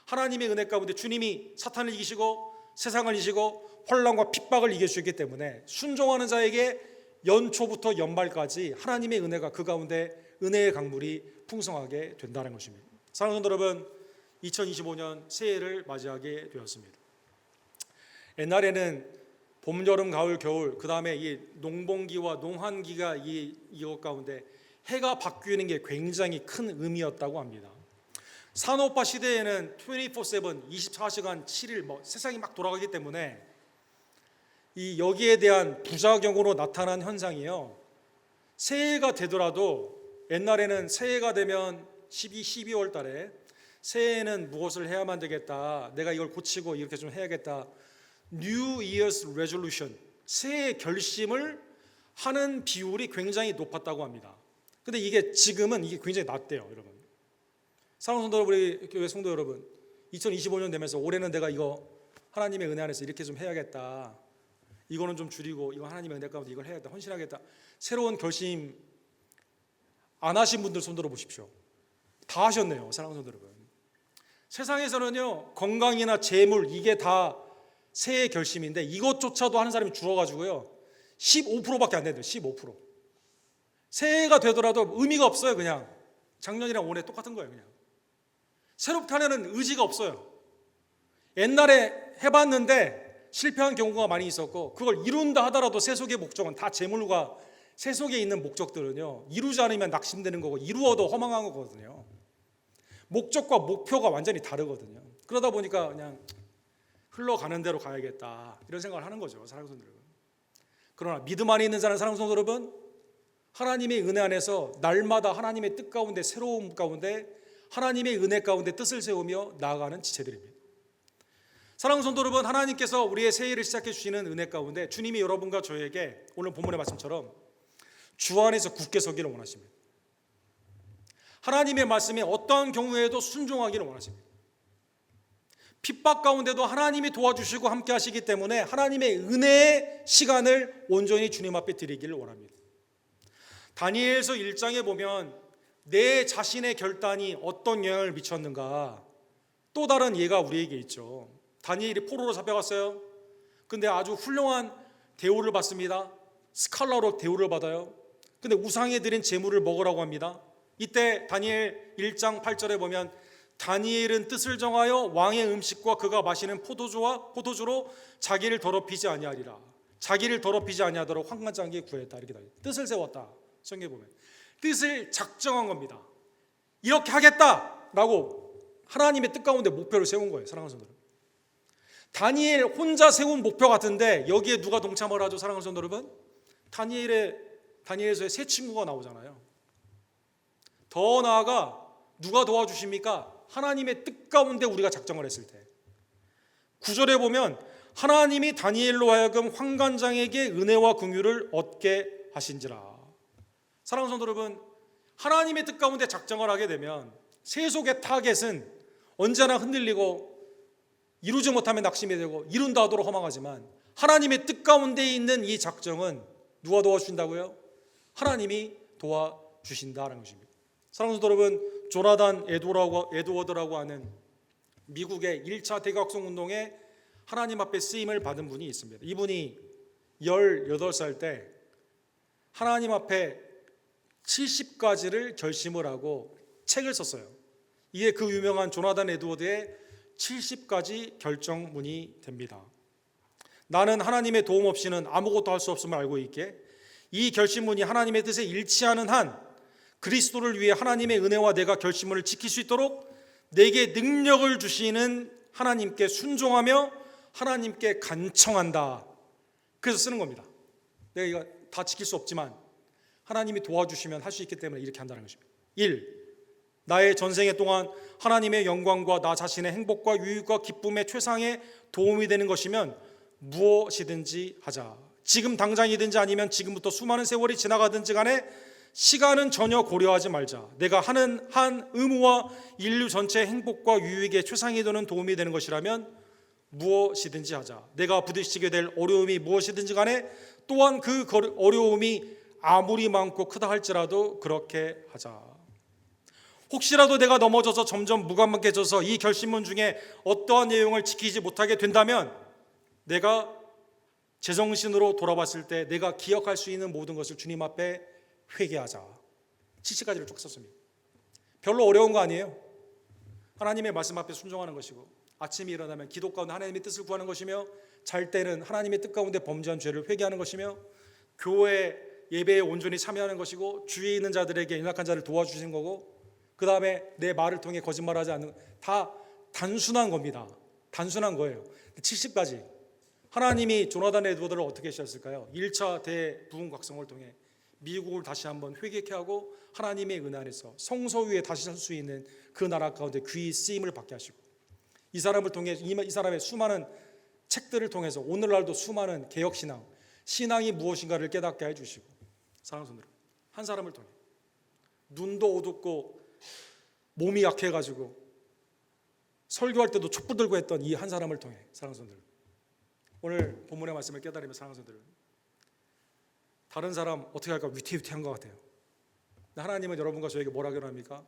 하나님의 은혜 가운데 주님이 사탄을 이기시고 세상을 이기시고 환난과 핍박을 이겨주셨기 때문에 순종하는 자에게 연초부터 연말까지 하나님의 은혜가 그 가운데 은혜의 강물이 풍성하게 된다는 것입니다. 사랑하는 성도 여러분 2025년 새해를 맞이하게 되었습니다. 옛날에는 봄, 여름, 가을, 겨울 그 다음에 이 농번기와 농한기가 이것 가운데 해가 바뀌는 게 굉장히 큰 의미였다고 합니다. 산업화 시대에는 24/7 24시간 7일 세상이 막 돌아가기 때문에 이 여기에 대한 부작용으로 나타난 현상이요. 새해가 되더라도 옛날에는 새해가 되면 12월 달에 새해에는 무엇을 해야만 되겠다. 내가 이걸 고치고 이렇게 좀 해야겠다. New Year's Resolution, 새해 결심을 하는 비율이 굉장히 높았다고 합니다. 근데 이게 지금은 이게 굉장히 낮대요, 여러분. 사랑하는 성도 여러분, 우리 교회 성도 여러분, 2025년 되면서 올해는 내가 이거 하나님의 은혜 안에서 이렇게 좀 해야겠다. 이거는 좀 줄이고 이거 하나님의 은혜 가운데 이걸 해야겠다. 헌신하겠다. 새로운 결심 안 하신 분들 손 들어 보십시오. 다 하셨네요, 사랑하는 성도 여러분. 세상에서는요 건강이나 재물 이게 다 새해 결심인데 이것조차도 하는 사람이 줄어가지고요 15%밖에 안 된대요. 15%. 새해가 되더라도 의미가 없어요. 그냥 작년이랑 올해 똑같은 거예요. 그냥 새롭게 하려는 의지가 없어요. 옛날에 해봤는데 실패한 경우가 많이 있었고 그걸 이룬다 하더라도 세속의 목적은 다 재물과 세속에 있는 목적들은요 이루지 않으면 낙심되는 거고 이루어도 허망한 거거든요. 목적과 목표가 완전히 다르거든요. 그러다 보니까 그냥 흘러가는 대로 가야겠다 이런 생각을 하는 거죠, 사랑하는 성도 여러분. 그러나 믿음 안에 있는 자는 사랑하는 성도 여러분, 하나님의 은혜 안에서 날마다 하나님의 뜻 가운데 새로움 가운데 하나님의 은혜 가운데 뜻을 세우며 나아가는 지체들입니다. 사랑하는 성도 여러분, 하나님께서 우리의 새해를 시작해 주시는 은혜 가운데 주님이 여러분과 저에게 오늘 본문의 말씀처럼 주 안에서 굳게 서기를 원하십니다. 하나님의 말씀에 어떠한 경우에도 순종하기를 원하십니다. 핍박 가운데도 하나님이 도와주시고 함께 하시기 때문에 하나님의 은혜의 시간을 온전히 주님 앞에 드리기를 원합니다. 다니엘서 1장에 보면 내 자신의 결단이 어떤 영향을 미쳤는가 또 다른 예가 우리에게 있죠. 다니엘이 포로로 잡혀갔어요. 근데 아주 훌륭한 대우를 받습니다. 스칼라로 대우를 받아요. 근데 우상에 드린 제물을 먹으라고 합니다. 이때 다니엘 1장 8절에 보면 다니엘은 뜻을 정하여 왕의 음식과 그가 마시는 포도주로 자기를 더럽히지 아니하리라. 자기를 더럽히지 아니하도록 환관장기에 구했다. 이렇게 다 뜻을 세웠다. 성경에 보면 뜻을 작정한 겁니다. 이렇게 하겠다라고 하나님의 뜻 가운데 목표를 세운 거예요, 사랑하는 성도 여러분. 다니엘 혼자 세운 목표 같은데 여기에 누가 동참을 하죠, 사랑하는 성도 여러분? 다니엘서의 세 친구가 나오잖아요. 더 나아가 누가 도와주십니까? 하나님의 뜻 가운데 우리가 작정을 했을 때 9절에 보면 하나님이 다니엘로 하여금 환관장에게 은혜와 긍휼을 얻게 하신지라. 사랑하는 성도 여러분, 하나님의 뜻 가운데 작정을 하게 되면 세속의 타겟은 언제나 흔들리고 이루지 못하면 낙심이 되고 이룬다 하도록 허망하지만, 하나님의 뜻 가운데 있는 이 작정은 누가 도와주신다고요? 하나님이 도와주신다는 것입니다. 사랑하는 성도 여러분, 조나단 에드워드라고 하는 미국의 1차 대각성 운동에 하나님 앞에 쓰임을 받은 분이 있습니다. 이분이 18살 때 하나님 앞에 70가지를 결심을 하고 책을 썼어요. 이게 그 유명한 조나단 에드워드의 70가지 결정문이 됩니다. 나는 하나님의 도움 없이는 아무것도 할 수 없음을 알고 있게, 이 결심문이 하나님의 뜻에 일치하는 한 그리스도를 위해 하나님의 은혜와 내가 결심문을 지킬 수 있도록 내게 능력을 주시는 하나님께 순종하며 하나님께 간청한다. 그래서 쓰는 겁니다. 내가 이거 다 지킬 수 없지만 하나님이 도와주시면 할 수 있기 때문에 이렇게 한다는 것입니다. 1. 나의 전생애 동안 하나님의 영광과 나 자신의 행복과 유익과 기쁨의 최상에 도움이 되는 것이면 무엇이든지 하자. 지금 당장이든지 아니면 지금부터 수많은 세월이 지나가든지 간에 시간은 전혀 고려하지 말자. 내가 하는 한 의무와 인류 전체의 행복과 유익에 최상이 되는 도움이 되는 것이라면 무엇이든지 하자. 내가 부딪히게 될 어려움이 무엇이든지 간에 또한 그 어려움이 아무리 많고 크다 할지라도 그렇게 하자. 혹시라도 내가 넘어져서 점점 무감각해져서 이 결심문 중에 어떠한 내용을 지키지 못하게 된다면 내가 제정신으로 돌아봤을 때 내가 기억할 수 있는 모든 것을 주님 앞에 회개하자. 70가지를 쭉 썼습니다. 별로 어려운 거 아니에요. 하나님의 말씀 앞에 순종하는 것이고, 아침에 일어나면 기도 가운데 하나님의 뜻을 구하는 것이며, 잘 때는 하나님의 뜻 가운데 범죄한 죄를 회개하는 것이며, 교회 예배에 온전히 참여하는 것이고, 주위에 있는 자들에게 연약한 자를 도와주시는 거고, 그 다음에 내 말을 통해 거짓말하지 않는, 다 단순한 겁니다. 단순한 거예요. 70가지. 하나님이 조나단 에드워드를 어떻게 하셨을까요? 1차 대부흥각성을 통해 미국을 다시 한번 회개케 하고 하나님의 은혜 안에서 성소 위에 다시 설 수 있는 그 나라 가운데 귀히 쓰임을 받게 하시고, 이 사람을 통해 이 사람의 수많은 책들을 통해서 오늘날도 수많은 개혁신앙, 신앙이 무엇인가를 깨닫게 해주시고, 사랑하는 성도들, 한 사람을 통해 눈도 어둡고 몸이 약해가지고 설교할 때도 촛불 들고 했던 이 한 사람을 통해, 사랑하는 성도들, 오늘 본문의 말씀을 깨달으며 사랑하는 성도들, 다른 사람 어떻게 할까 위태위태한 것 같아요. 하나님은 여러분과 저에게 뭐라 그러합니까?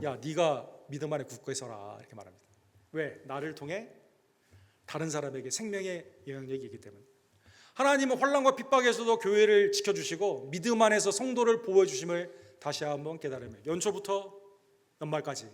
야, 네가 믿음 안에 굳게 서라, 이렇게 말합니다. 왜? 나를 통해 다른 사람에게 생명의 영향력이 있기 때문에. 하나님은 환난과 핍박에서도 교회를 지켜주시고 믿음 안에서 성도를 보호해주심을 다시 한번 깨달으며, 연초부터 연말까지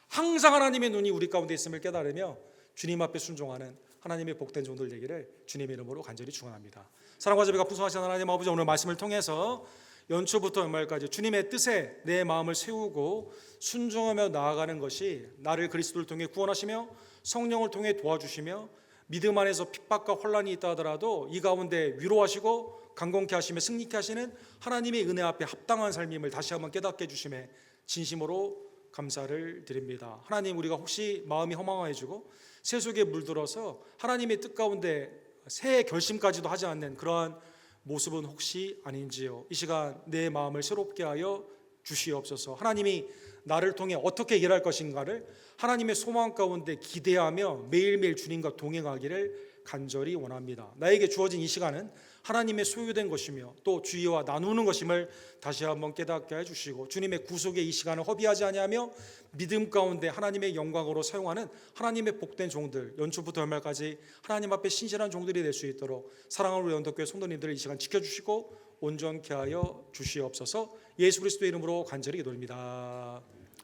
항상 하나님의 눈이 우리 가운데 있음을 깨달으며 주님 앞에 순종하는 하나님의 복된 종들 되기를 주님의 이름으로 간절히 축원합니다. 사랑과 자비가 풍성하신 하나님 아버지, 오늘 말씀을 통해서 연초부터 연말까지 주님의 뜻에 내 마음을 세우고 순종하며 나아가는 것이 나를 그리스도를 통해 구원하시며 성령을 통해 도와주시며 믿음 안에서 핍박과 혼란이 있다 하더라도 이 가운데 위로하시고 강건케 하시며 승리케 하시는 하나님의 은혜 앞에 합당한 삶임을 다시 한번 깨닫게 해주심에 진심으로 감사를 드립니다. 하나님, 우리가 혹시 마음이 허망해지고 세속에 물들어서 하나님의 뜻 가운데 새 결심까지도 하지 않는 그러한 모습은 혹시 아닌지요. 이 시간 내 마음을 새롭게 하여 주시옵소서. 하나님이 나를 통해 어떻게 일할 것인가를 하나님의 소망 가운데 기대하며 매일매일 주님과 동행하기를 간절히 원합니다. 나에게 주어진 이 시간은 하나님의 소유된 것이며 또 주의와 나누는 것임을 다시 한번 깨닫게 해주시고, 주님의 구속의 이 시간을 허비하지 아니하며 믿음 가운데 하나님의 영광으로 사용하는 하나님의 복된 종들, 연초부터 연말까지 하나님 앞에 신실한 종들이 될 수 있도록 사랑하는 우리 언덕교회 성도님들을 이 시간 지켜주시고 온전케 하여 주시옵소서. 예수 그리스도의 이름으로 간절히 기도합니다.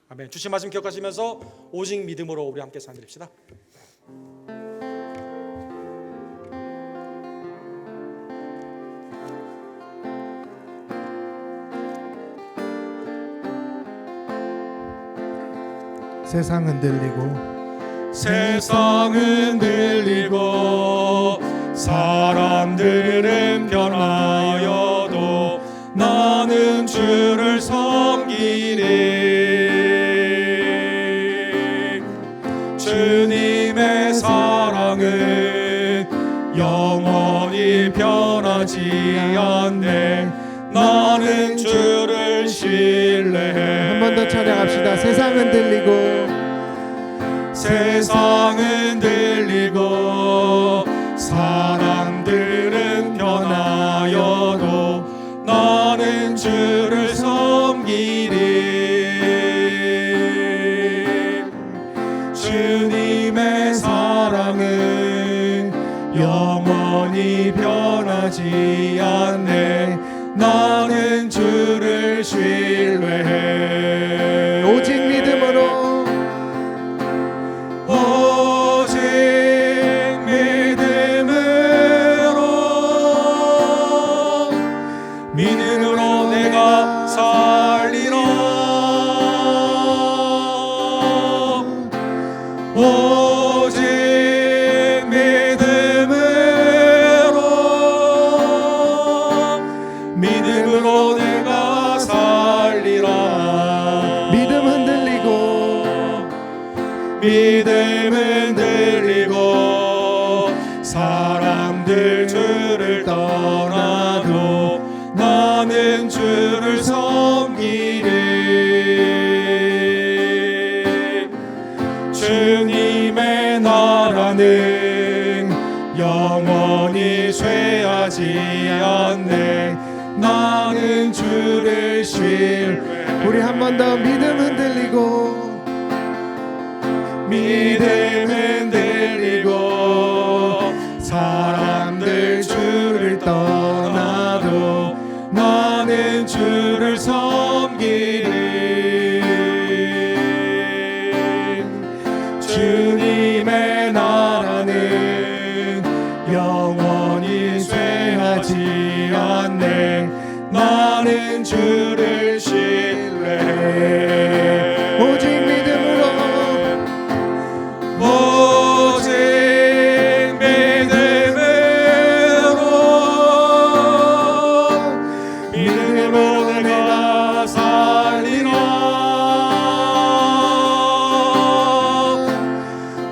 아멘. 주신 말씀 기억하시면서 오직 믿음으로 우리 함께 산드립시다. 세상 흔들리고 세상 흔들리고 사람들은 변하여도 나는 주를 섬기리. 주님의 사랑은 영원히 변하지 않네. 나는 주를 신뢰해. 한 번 더 찬양합시다. 세상은 들리고 세상은 들리고 사람들은 변하여도 나는 주를 섬기리. 주님의 사랑은 영원히 변하지 않네. 나는 주를 신뢰해. 오직 믿음으로 오직 믿음으로 내가 살리라. 오직 믿음으로 내가 살리라. 믿음 흔들리고 믿음은 들리고 사람들 주를 떠나도 나는 주를 섬기리. 주님의 나라는 영원히 쇠하지 않네. 나는 주를 신뢰해. 우리 한 번 더 믿음 흔들리고 믿음은 들리고 사람들 주를 떠나도 나는 주를 섬기리. 주님의 나라는 영원히 쇠하지 않네. 나는 주를 신뢰해. 오직 믿음으로 오직 믿음으로 내가 살리라.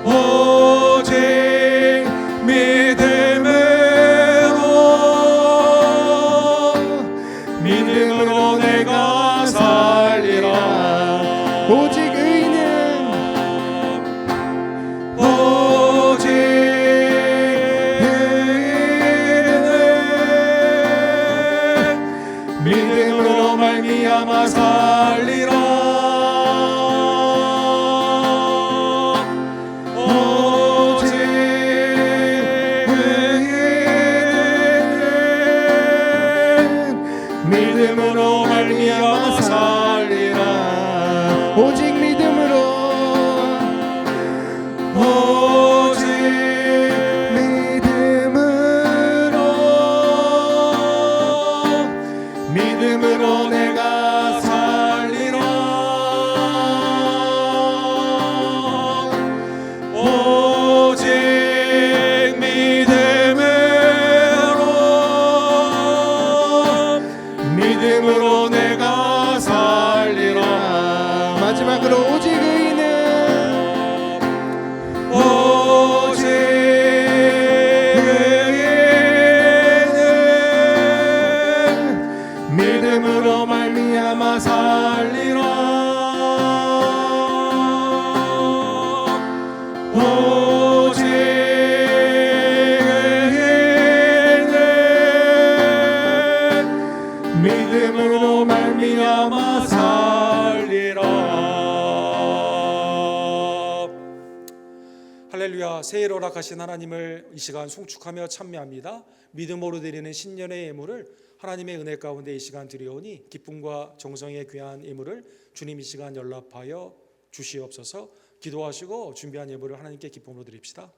오직 믿음으로 내가 살리라. 오직 의인은 오직 믿음으로 말미암아 살리라. 오직 믿음으로 말미암아 살리라. 오직 믿음으로 오직 믿음으로 내가 살리라. 오직 믿음으로 내가 살리라. 마지막으로 오직 의인은 오직 믿음으로 말미암아 살리라. 오직 믿음으로 말미암아 살리라. 할렐루야. 새해를 허락하신 하나님을 이 시간 송축하며 찬미합니다. 믿음으로 드리는 신년의 예물을 하나님의 은혜 가운데 이 시간 드리오니 기쁨과 정성의 귀한 예물을 주님 이 시간 연락하여 주시옵소서. 기도하시고 준비한 예물을 하나님께 기쁨으로 드립시다.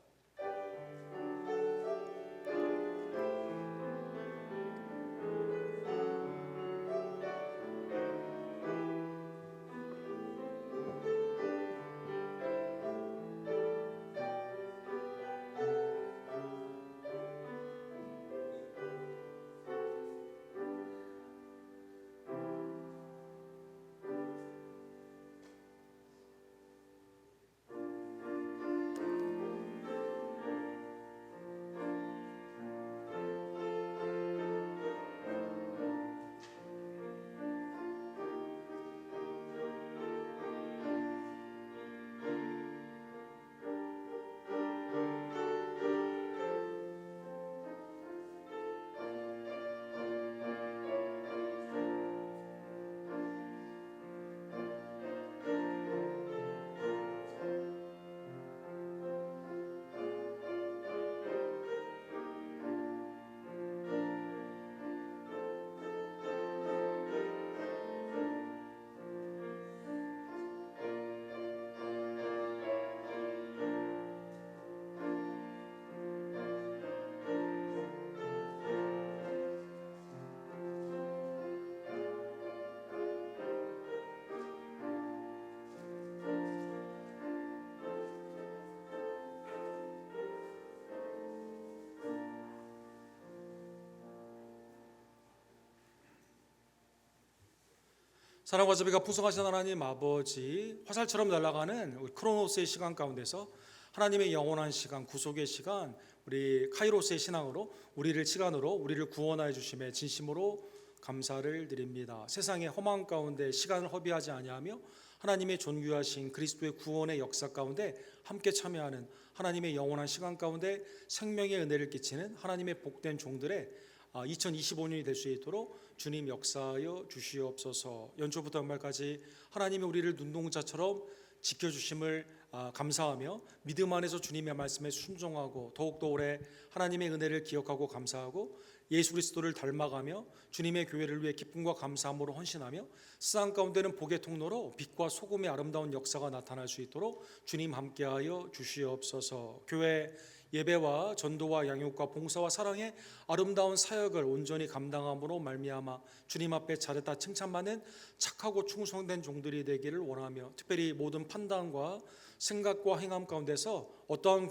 사랑과 자비가 풍성하신 하나님 아버지, 화살처럼 날아가는 우리 크로노스의 시간 가운데서 하나님의 영원한 시간, 구속의 시간, 우리 카이로스의 신앙으로 우리를 시간으로 우리를 구원하여 주심에 진심으로 감사를 드립니다. 세상의 험한 가운데 시간을 허비하지 아니하며 하나님의 존귀하신 그리스도의 구원의 역사 가운데 함께 참여하는 하나님의 영원한 시간 가운데 생명의 은혜를 끼치는 하나님의 복된 종들의 2025년이 될 수 있도록 주님 역사하여 주시옵소서. 연초부터 연말까지 하나님이 우리를 눈동자처럼 지켜주심을 감사하며 믿음 안에서 주님의 말씀에 순종하고 더욱더 오래 하나님의 은혜를 기억하고 감사하고 예수 그리스도를 닮아가며 주님의 교회를 위해 기쁨과 감사함으로 헌신하며 세상 가운데는 복의 통로로 빛과 소금의 아름다운 역사가 나타날 수 있도록 주님 함께하여 주시옵소서. 교회 예배와 전도와 양육과 봉사와 사랑의 아름다운 사역을 온전히 감당함으로 말미암아 주님 앞에 잘했다 칭찬받는 착하고 충성된 종들이 되기를 원하며 특별히 모든 판단과 생각과 행함 가운데서 어떠한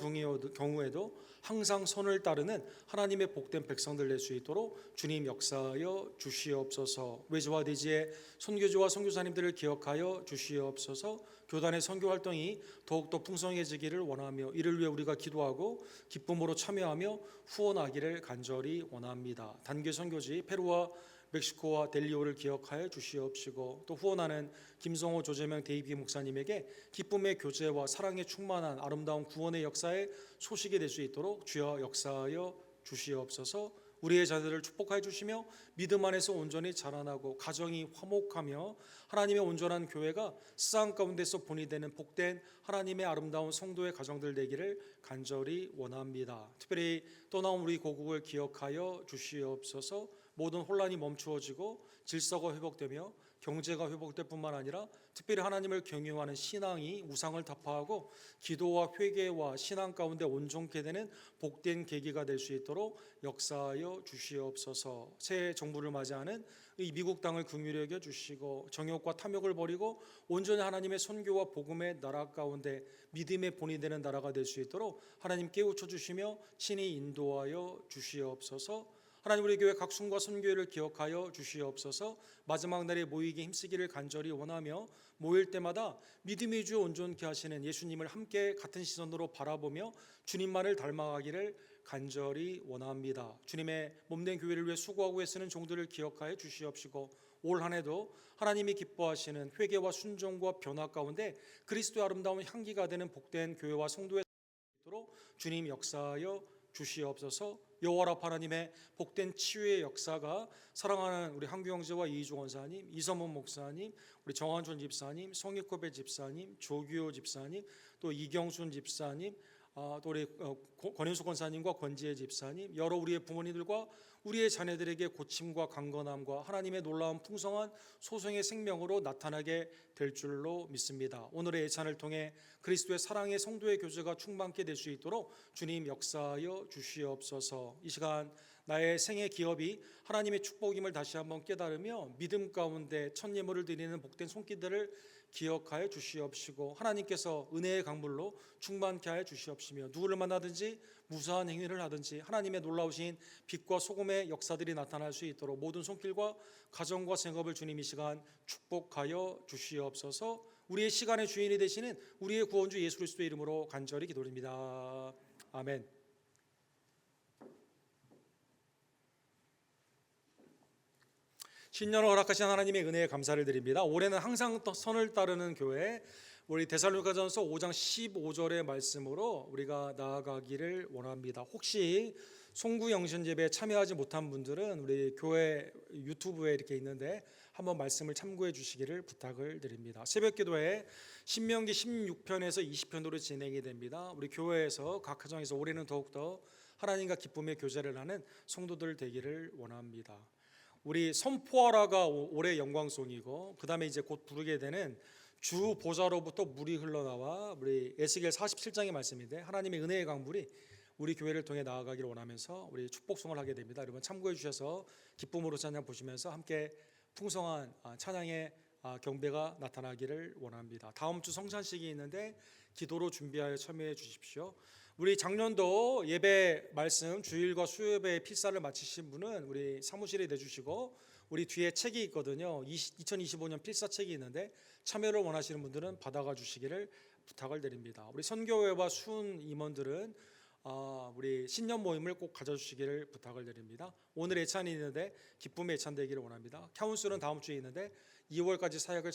경우에도 항상 선을 따르는 하나님의 복된 백성들 될 수 있도록 주님 역사하여 주시옵소서. 외주와 대지의 선교주와 선교사님들을 기억하여 주시옵소서. 교단의 선교 활동이 더욱더 풍성해지기를 원하며 이를 위해 우리가 기도하고 기쁨으로 참여하며 후원하기를 간절히 원합니다. 단계 선교지 페루와 멕시코와 델리오를 기억하여 주시옵시고 또 후원하는 김성호 조재명 데이비 목사님에게 기쁨의 교제와 사랑에 충만한 아름다운 구원의 역사의 소식이 될 수 있도록 주여 역사하여 주시옵소서. 우리의 자녀들을 축복하여 주시며 믿음 안에서 온전히 자라나고 가정이 화목하며 하나님의 온전한 교회가 세상 가운데서 본이 되는 복된 하나님의 아름다운 성도의 가정들 되기를 간절히 원합니다. 특별히 떠나온 우리 고국을 기억하여 주시옵소서. 모든 혼란이 멈추어지고 질서가 회복되며 경제가 회복될 뿐만 아니라 특별히 하나님을 경외하는 신앙이 우상을 타파하고 기도와 회개와 신앙 가운데 온전케 되는 복된 계기가 될 수 있도록 역사하여 주시옵소서. 새 정부를 맞이하는 이 미국 땅을 긍휼히 여겨 주시고 정욕과 탐욕을 버리고 온전히 하나님의 선교와 복음의 나라 가운데 믿음의 본이 되는 나라가 될 수 있도록 하나님 깨우쳐 주시며 친히 인도하여 주시옵소서. 하나님 우리 교회 각순과 선교회를 기억하여 주시옵소서. 마지막 날에 모이기 힘쓰기를 간절히 원하며 모일 때마다 믿음의 주 온전케 하시는 예수님을 함께 같은 시선으로 바라보며 주님만을 닮아가기를 간절히 원합니다. 주님의 몸된 교회를 위해 수고하고 애쓰는 종들을 기억하여 주시옵시고 올 한 해도 하나님이 기뻐하시는 회개와 순종과 변화 가운데 그리스도의 아름다운 향기가 되는 복된 교회와 성도의 있도록 주님 역사하여 주시옵소서. 여호와 라파 하나님의 복된 치유의 역사가 사랑하는 우리 한규 형제와 이희주 원사님, 이서문 목사님, 우리 정한준 집사님, 송익호배 집사님, 조규호 집사님, 또 이경순 집사님, 또 우리 권현수 권사님과 권지혜 집사님, 여러 우리의 부모님들과 우리의 자녀들에게 고침과 강건함과 하나님의 놀라운 풍성한 소성의 생명으로 나타나게 될 줄로 믿습니다. 오늘의 예찬을 통해 그리스도의 사랑의 성도의 교제가 충만케 될 수 있도록 주님 역사하여 주시옵소서. 이 시간 나의 생애 기업이 하나님의 축복임을 다시 한번 깨달으며 믿음 가운데 첫 예물을 드리는 복된 손길들을 기억하여 주시옵시고 하나님께서 은혜의 강물로 충만케 하여 주시옵시며 누구를 만나든지 무사한 행위를 하든지 하나님의 놀라우신 빛과 소금의 역사들이 나타날 수 있도록 모든 손길과 가정과 생업을 주님 이 시간 축복하여 주시옵소서. 우리의 시간의 주인이 되시는 우리의 구원주 예수 그리스도의 이름으로 간절히 기도드립니다. 아멘. 신년을 허락하신 하나님의 은혜에 감사를 드립니다. 올해는 항상 선을 따르는 교회 우리 데살로니가전서 5장 15절의 말씀으로 우리가 나아가기를 원합니다. 혹시 송구 영신 예배에 참여하지 못한 분들은 우리 교회 유튜브에 이렇게 있는데 한번 말씀을 참고해 주시기를 부탁을 드립니다. 새벽기도회 신명기 16편에서 20편으로 진행이 됩니다. 우리 교회에서 각 가정에서 올해는 더욱더 하나님과 기쁨의 교제를 하는 성도들 되기를 원합니다. 우리 선포하라가 올해 영광송이고 그 다음에 이제 곧 부르게 되는 주 보좌로부터 물이 흘러나와 우리 에스겔 47장의 말씀인데 하나님의 은혜의 강물이 우리 교회를 통해 나아가기를 원하면서 우리 축복송을 하게 됩니다. 여러분 참고해 주셔서 기쁨으로 찬양 보시면서 함께 풍성한 찬양의 경배가 나타나기를 원합니다. 다음 주 성찬식이 있는데 기도로 준비하여 참여해 주십시오. 우리 작년도 예배 말씀 주일과 수요예배 필사를 마치신 분은 우리 사무실에 내주시고 우리 뒤에 책이 있거든요. 2025년 필사책이 있는데 참여를 원하시는 분들은 받아가 주시기를 부탁을 드립니다. 우리 선교회와 순 임원들은 우리 신년 모임을 꼭 가져주시기를 부탁을 드립니다. 오늘 예찬이 있는데 기쁨의 예찬 되기를 원합니다. 카운슬은 다음 주에 있는데 2월까지 사역을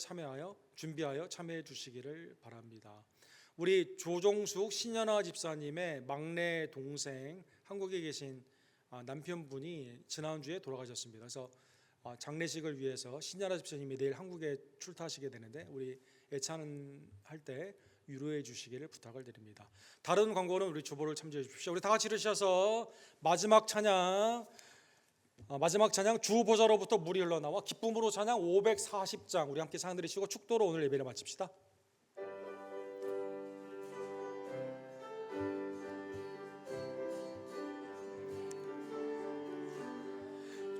준비하여 참여해 주시기를 바랍니다. 우리 조종숙 신연아 집사님의 막내 동생, 한국에 계신 남편분이 지난주에 돌아가셨습니다. 그래서 장례식을 위해서 신연아 집사님이 내일 한국에 출타하시게 되는데 우리 예찬할 때 유로해 주시기를 부탁을 드립니다. 다른 광고는 우리 주보를 참조해 주십시오. 우리 다 같이 일으셔서 마지막 찬양 주 보좌로부터 물이 흘러나와 기쁨으로 찬양 540장 우리 함께 찬양 드리시고 축도로 오늘 예배를 마칩시다.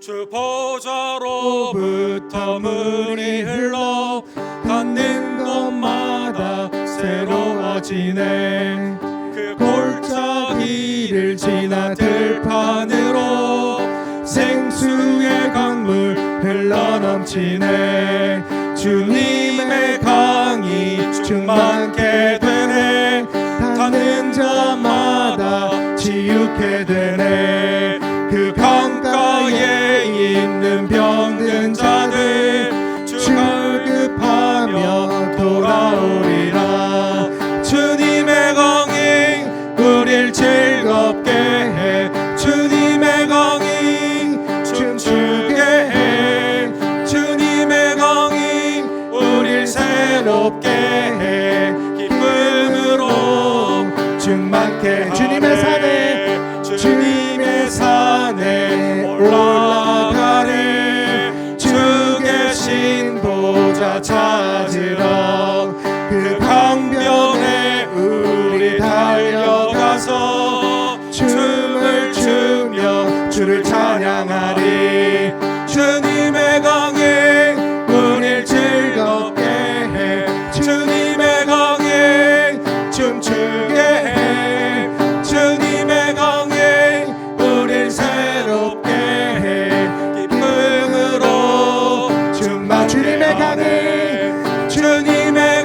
주 보좌로부터 물이 흘러 닿는 곳마다 새로워지네. 그 골짜기를 지나 들판으로 생수의 강물 흘러넘치네. 주님의 강이 충만케 되네. 닿는 자마다 치유케 되네. 그 강가에 있는 병든 자들 주급하며 돌아오리라. 주님의 강이 우릴 즐겁게 해. 주님의 강이 춤추게 해. 주님의 강이 우릴 새롭게 해. 기쁨으로 충만케 해. 주님의 산에 올라가네. 주 계신 보좌 찾으러 그 강변에 우리 달려가서 춤을 추며 주를 찬양하리. 주님의 강에 우릴 즐겁게 해. 주님의 강에 춤추게 해. 주님의 강에 우릴 새롭게 해. 기쁨으로 충만. 주님의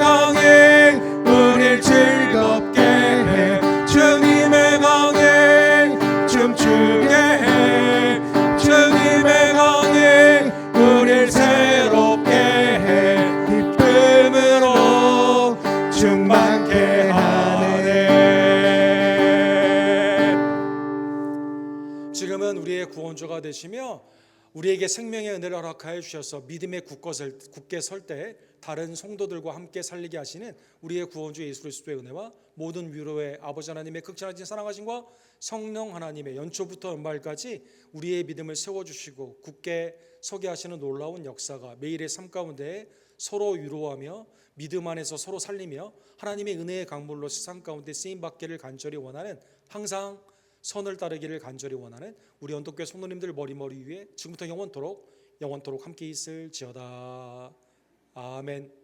강에 우릴 즐겁게 해. 주님의 강에 춤추게 해. 주님의 강에 우릴 새롭게 해. 기쁨으로 충만케 하네. 지금은 우리의 구원주가 되시며 우리에게 생명의 은혜를 허락하여 주셔서 믿음의 굳게 설 때 다른 성도들과 함께 살리게 하시는 우리의 구원주 예수 그리스도의 은혜와 모든 위로의 아버지 하나님의 극진하신 사랑하심과 성령 하나님의 연초부터 연말까지 우리의 믿음을 세워주시고 굳게 서게 하시는 놀라운 역사가 매일의 삶 가운데 서로 위로하며 믿음 안에서 서로 살리며 하나님의 은혜의 강물로 세상 가운데 쓰임받기를 간절히 원하는, 항상 선을 따르기를 간절히 원하는 우리 언덕교회 성도님들 머리머리 위에 지금부터 영원토록 함께 있을지어다. 아멘.